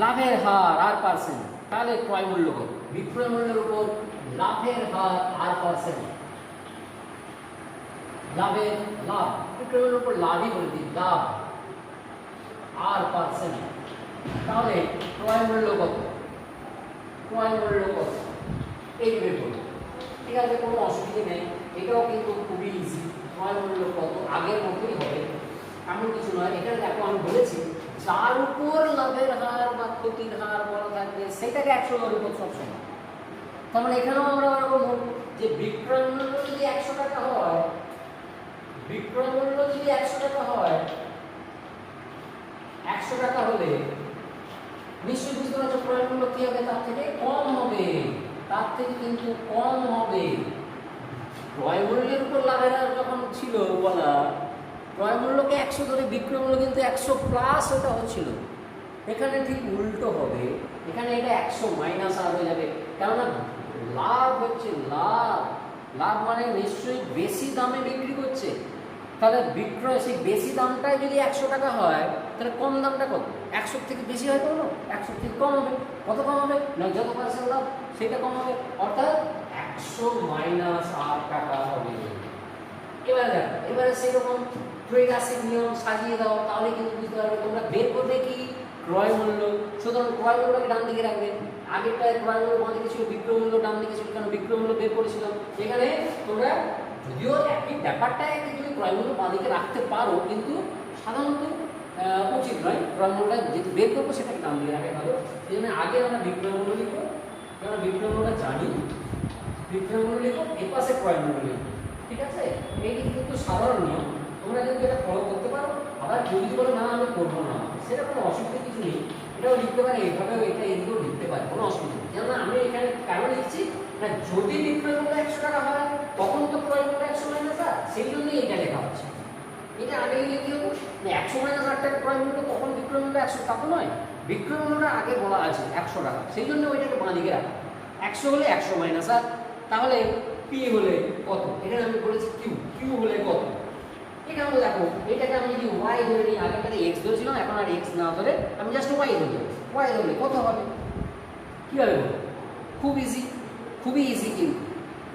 লাভের হার আর পার্সেন্ট, তাহলে ক্রয় মূল্য কত, বিক্রয় মূল্যের উপর লাভের হার আর পার্সেন্ট, লাভের লাভ, বিক্রয় মূল্যের উপর লাভই বলে দিই, লাভ আর পার্সেন্ট, তাহলে ক্রয় মূল্য কত, ক্রয় মূল্য কত, এই বের করবো। ঠিক আছে, কোনো অসুবিধা নেই, এটাও কিন্তু খুবই ইজি। ক্রয় মূল্য কত আগের মতোই হবে, এমন কিছু নয়। এখানে দেখো আমি বলেছি, যার উপর লাভের হার বা ক্ষতির হার বলা থাকবে সেটাকে 100 এর উপর সবসময়। তার মানে এখানেও আমরা বলবো যে বিক্রয় মূল্য যদি 100 টাকা হয়, বিক্রয় মূল্য যদি 100 টাকা হয়, 100 টাকা হলে নিশ্চয়ই বুঝতে পারছো ক্রয় মূল্য কি হবে, তার থেকে কম হবে, তার থেকে কিন্তু কম হবে। ক্রয় মূল্যের উপর লাভের হার যখন ছিল বলা, ক্রয় মূল্যকে 100 ধরে বিক্রয় মূল্য কিন্তু 100 প্লাস ওটা হচ্ছিল, এখানে ঠিক উল্টো হবে, এখানে এটা 100 মাইনাস আর হয়ে যাবে, কেননা লাভ হচ্ছে, লাভ, লাভ মানে নিশ্চয়ই বেশি দামে বিক্রি করছে, তাহলে বিক্রয় সেই বেশি দামটাই যদি 100 টাকা হয়, তাহলে কম দামটা কত, 100 থেকে বেশি হয় কোনো, 100 থেকে কম হবে, কত কম হবে না, যত পার্সেন্ট লাভ সেটা কম হবে, অর্থাৎ 100 মাইনাস 8 টাকা হবে। এবারে দেখো, এবারে সেরকম ত্রৈমাসিক নিয়ম সাজিয়ে দাও, তাহলে কিন্তু বুঝতে পারবে তোমরা বের করবে কি ক্রয় মূল্য। সুতরাং ক্রয় মূল্যকে ডান দিকে রাখবে, আগেরটায় ক্রয় মূল্য বাঁ দিকে ছিল, বিক্রয় মূল্য ডান দিকে ছিল, কারণ বিক্রয় মূল্য বের করেছিলাম। এখানে তোমরা যদিও একই ব্যাপারটা একই, যদি ক্রয় মূল্য বাঁ দিকে রাখতে পারো, কিন্তু সাধারণত উচিত নয়, ক্রয় মূল্যটা যেহেতু বের করবো সেটাকে ডান দিকে রাখা ভালো। এই জন্য আগে আমরা বিক্রয় মূল্য লিখবো, কারণ বিক্রয় মূল্যটা জানি, বিক্রয় মূল্য লিখবো, এর পাশে ক্রয় মূল্য লিখবো। ঠিক আছে, এইটি কিন্তু সাধারণ নিয়ম, তোমরা কিন্তু এটা ফলো করতে পারো। আবার যদি বলো না আমি করবো না, সেটা কোনো অসুবিধা কিছু নেই, এটাও লিখতে পারে, এইভাবেও এটা এদিকেও লিখতে পারে, কোনো অসুবিধা নেই। কেননা আমি এখানে কেন লিখছি, না যদি বিক্রয় মূল্য 100 টাকা হয় তখন তো ক্রয় মূল্য 100 মাইনাস আর, সেই জন্যই এটা লেখা হচ্ছে। এটা আগে লিখে কি হতো না 100 মাইনাস 8 টাকা ক্রয় মূল্য, তখন বিক্রয় মূল্য 100 তা তো নয়, বিক্রয় মূল্যটা আগে বলা আছে 100 টাকা, সেই জন্য ওইটাকে বাঁ দিকে রাখা। 100 হলে 100 মাইনাস আর, তাহলে পি হলে কত, এখানে আমি বলেছি কিউ, কিউ হলে কত। এখানে দেখো এটাকে আমি যদি ওয়াই ধরে নিই, আগেরটাতে এক্স ধরেছিলাম, এখন আর এক্স না ধরে আমি জাস্ট ওয়াই ধরবো। ওয়াই ধরলে কত হবে, কীভাবে বলবো, খুব ইজি, খুবই ইজি কিন্তু,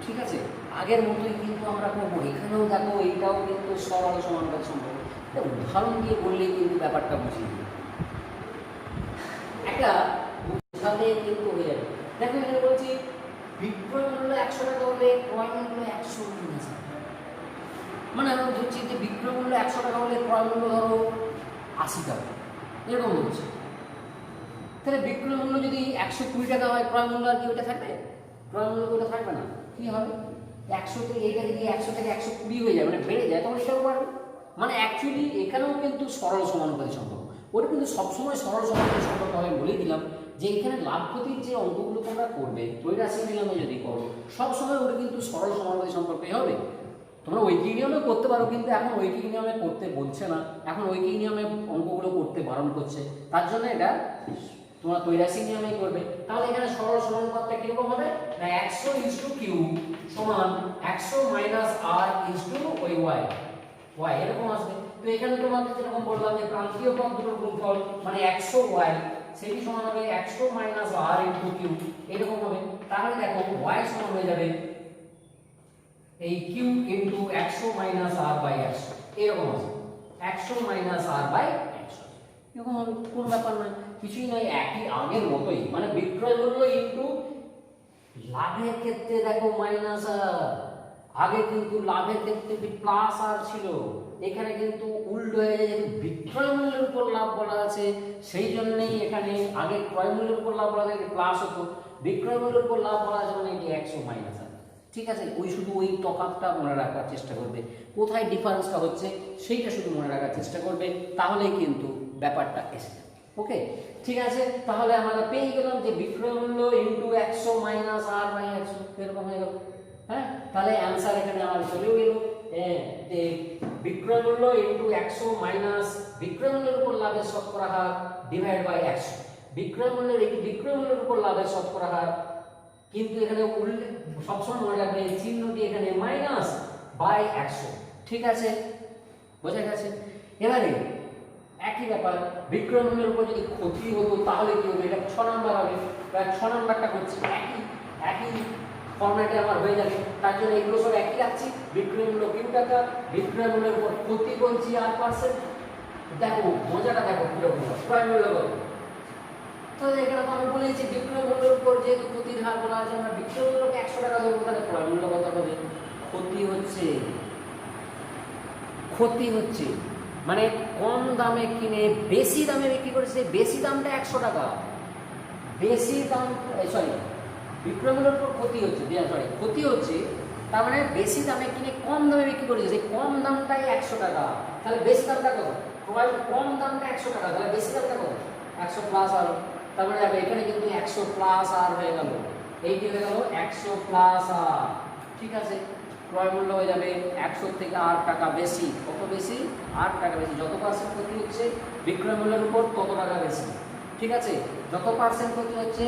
ঠিক আছে। আগের মতোই কিন্তু আমরা করবো। এখানেও দেখো এইটাও কিন্তু সরল সমানুপাত সম্পর্ক, উদাহরণ দিয়ে বললেই কিন্তু ব্যাপারটা বুঝিয়ে দিই, একটা বোঝালে কিন্তু হয়ে যাবে। দেখো এখানে বলছি বিক্রয় মূল্য 100 টাকা হলে ক্রয় মূল্য 100 মাইনাস, মানে আমরা ধরছি যে বিক্রয় মূল্য 100 টাকা হলে ক্রয় মূল্য ধরো 80 টাকা, এরকম বলছি। তাহলে বিক্রয় মূল্য যদি 120 টাকা হয়, ক্রয় মূল্য আর কি ওটা থাকবে, ক্রয় মূল্য ওটা থাকবে না, কি হবে 100 থেকে এইটা যদি 100 থেকে 120 হয়ে যায়, মানে বেড়ে যায়, তখন এটাও বাড়বে। মানে অ্যাকচুয়ালি এখানেও কিন্তু সরল সমানুপাতিক সম্পর্ক, ওটা কিন্তু সবসময় সরল সমানুপাতিক সম্পর্ক আমি বলেই দিলাম যে এখানে লাভ ক্ষতির যে অঙ্কগুলো তোমরা করবে ত্রৈরাশিক নিয়মে যদি করো, সবসময় ওটা কিন্তু সরল সমানুপাতিক সম্পর্কই হবে। তোমরা ঐকিক নিয়মে করতে পারো, কিন্তু এখন ঐকিক নিয়মে করতে বলছে না, এখন ঐকিক নিয়মে অঙ্কগুলো করতে বারণ করছে, তার জন্য এটা তোমরা ত্রৈরাশিক নিয়মেই করবে। তাহলে এখানে সরল সমানুপাতটা কিরকম হবে না 100 ইনটু কিউ সমান 100 মাইনাস আর ইনটু ওই ওয়াই, ওয়াই এরকম আসবে। তো এখানে তোমাদের যেরকম বললাম যে প্রান্তীয় পদ দুটোর গুণফল মানে 100 ওয়াই, সেটি সমান হবে 100 মাইনাস আর ইনটু কিউ, এরকম হবে। তাহলে দেখো ওয়াই সমান হয়ে যাবে এই Q into 100 minus R by 100, এরকম আছে 100 মাইনাস আর বাই 100, এরকম হবে। কোন ব্যাপার নয়, কিছুই নয়, একই আগের মতোই, মানে বিক্রয় মূল্য ইনটু লাভের ক্ষেত্রে দেখো মাইনাস আর, আগে কিন্তু লাভের ক্ষেত্রে প্লাস আর ছিল, এখানে কিন্তু উল্টো হয়ে যায়, বিক্রয় মূল্যের উপর লাভ বলা আছে, সেই জন্যই এখানে আগে ক্রয় মূল্যের উপর লাভ বলা থাকে প্লাস হতো, বিক্রয় মূল্যের উপর লাভ বলা আছে মানে এটি 100 মাইনাস আর, ঠিক আছে। ওই শুধু ওই তফাৎটা মনে রাখার চেষ্টা করবে, কোথায় ডিফারেন্সটা হচ্ছে সেইটা শুধু মনে রাখার চেষ্টা করবে, তাহলেই কিন্তু ব্যাপারটা এসে যাবে। ওকে, ঠিক আছে। তাহলে আমরা পেয়ে গেলাম যে বিক্রয় মূল্য ইনটু 100 মাইনাস আর বাই 100, এরকম হয়ে গেল। হ্যাঁ, তাহলে অ্যান্সার এখানে আমার চলেও গেল, যে বিক্রয় মূল্য ইনটু 100 মাইনাস বিক্রয় মূল্যের উপর লাভের শতকরা হার ডিভাইড বাই 100, বিক্রয় মূল্যের এই বিক্রয় মূল্যের উপর লাভের শতকরা হার, কিন্তু এখানে সবসময় মনে রাখবে চিহ্নটি এখানে মাইনাস বাই 100, ঠিক আছে, বোঝা গেছে। এবারে একই ব্যাপার, বিক্রয় মূল্যের উপর যদি ক্ষতি হতো তাহলে কি হবে, এটা 6 নাম্বার হবে, প্রায় 6 নাম্বারটা করছি, একই ফরম্যাটে আমার হয়ে যাবে, তার জন্য এগুলো সব একই রাখছি। বিক্রয় মূল্য কিউ টাকা, বিক্রয় মূল্যের উপর ক্ষতি বলছি আর পার্সেন্ট, দেখো মজাটা দেখো কিরকম, ক্রয় মূল্য কত, তো এখানে আমি বলেছি বিক্রয় মূল্যের উপর যেহেতু ক্ষতির হার বলা আছে, আমরা বিক্রয় মূল্যকে 100 টাকা ধরবো, তাহলে ক্রয় মূল্য কত হবে, ক্ষতি হচ্ছে, ক্ষতি হচ্ছে মানে কম দামে কিনে বেশি দামে বিক্রি করেছে, বেশি দামটা 100 টাকা, বেশি দাম সরি বিক্রয় মূল্যের উপর ক্ষতি হচ্ছে, সরি ক্ষতি হচ্ছে, তার মানে বেশি দামে কিনে কম দামে বিক্রি করেছে, সেই কম দামটাই 100 টাকা, তাহলে বেশি দামটা কত, কম দামটা 100 টাকা, তাহলে বেশি দামটা কত 100 প্লাস আর, তার মানে এখানে কিন্তু 100 প্লাস আর হয়ে গেল, এইটি হয়ে গেল 100 প্লাস আর, ঠিক আছে। ক্রয় মূল্য হয়ে যাবে 100 থেকে 8 টাকা বেশি, কত বেশি 8 টাকা বেশি, যত পার্সেন্ট ক্ষতি হচ্ছে বিক্রয় মূল্যের উপর তত টাকা বেশি, ঠিক আছে। যত পার্সেন্ট ক্ষতি হচ্ছে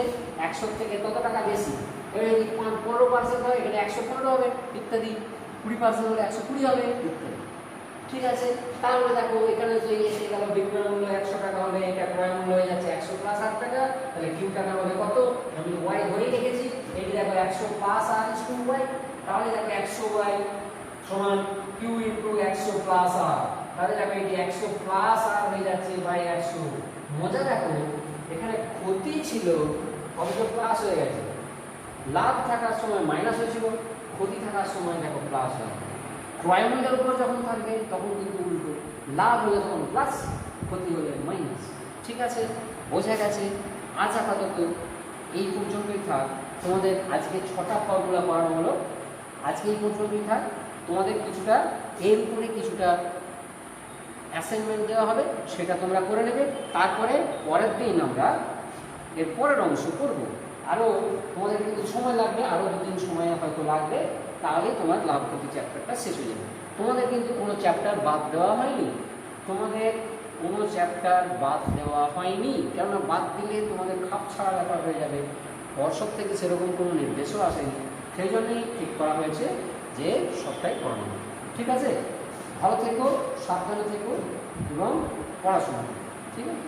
100 থেকে তত টাকা বেশি, এবার যদি 15% হয় এখানে 115 হবে ইত্যাদি, 20% হলে 120 হবে ইত্যাদি, ঠিক আছে। তাহলে দেখো এখানে যে এসে গেল বিক্রয় মূল্য 100 টাকা হলে এটা ক্রয় মূল্য হয়ে যাচ্ছে 100 প্লাস 8 টাকা, তাহলে কিউ টাকা হবে কত, আমি ওয়াই ধরেই রেখেছি, এটি দেখো 100 plus R is to Y, তাহলে দেখো 100 ওয়াই সমান কিউ ইনটু 100 প্লাস আর, তাহলে দেখো এটি 100 প্লাস আর হয়ে যাচ্ছে বাই 100। মজা দেখো এখানে ক্ষতি ছিল অবশ্য প্লাস হয়ে গেছে, লাভ থাকার সময় মাইনাস হয়েছিল, ক্ষতি থাকার সময় দেখো প্লাস হয়, ক্রয় মূল্যের উপর যখন থাকবে তখন কিন্তু উল্টো, লাভ হলে তখন প্লাস, ক্ষতি হলে মাইনাস, ঠিক আছে, বোঝা গেছে। আজ আপাতত এই পর্যন্তই থাক, তোমাদের আজকে 6টা ফর্মুলা পড়ানো হলো, আজকে এই পর্যন্তই থাক, তোমাদের কিছুটা এর উপরে কিছুটা অ্যাসাইনমেন্ট দেওয়া হবে, সেটা তোমরা করে নেবে, তারপরে পরের দিন আমরা এর পরের অংশ করব। আরও তোমাদের কিন্তু সময় লাগবে, আরও 2 দিন সময় হয়তো লাগবে, তাহলে তোমার লাভ ক্ষতি চ্যাপ্টারটা শেষ হয়ে যাবে। তোমাদের কিন্তু কোনো চ্যাপ্টার বাদ দেওয়া হয়নি, তোমাদের কোনো চ্যাপ্টার বাদ দেওয়া হয়নি, কেননা বাদ দিলে তোমাদের খাপ ছাড়া ব্যাপার হয়ে যাবে। পর্ষদ থেকে সেরকম কোনো নির্দেশও আসেনি, সেই জন্যই ঠিক করা হয়েছে যে সবটাই করানো হবে। ঠিক আছে, ভালো থেকো, সাবধানে থেকো এবং পড়াশোনা করো। ঠিক আছে।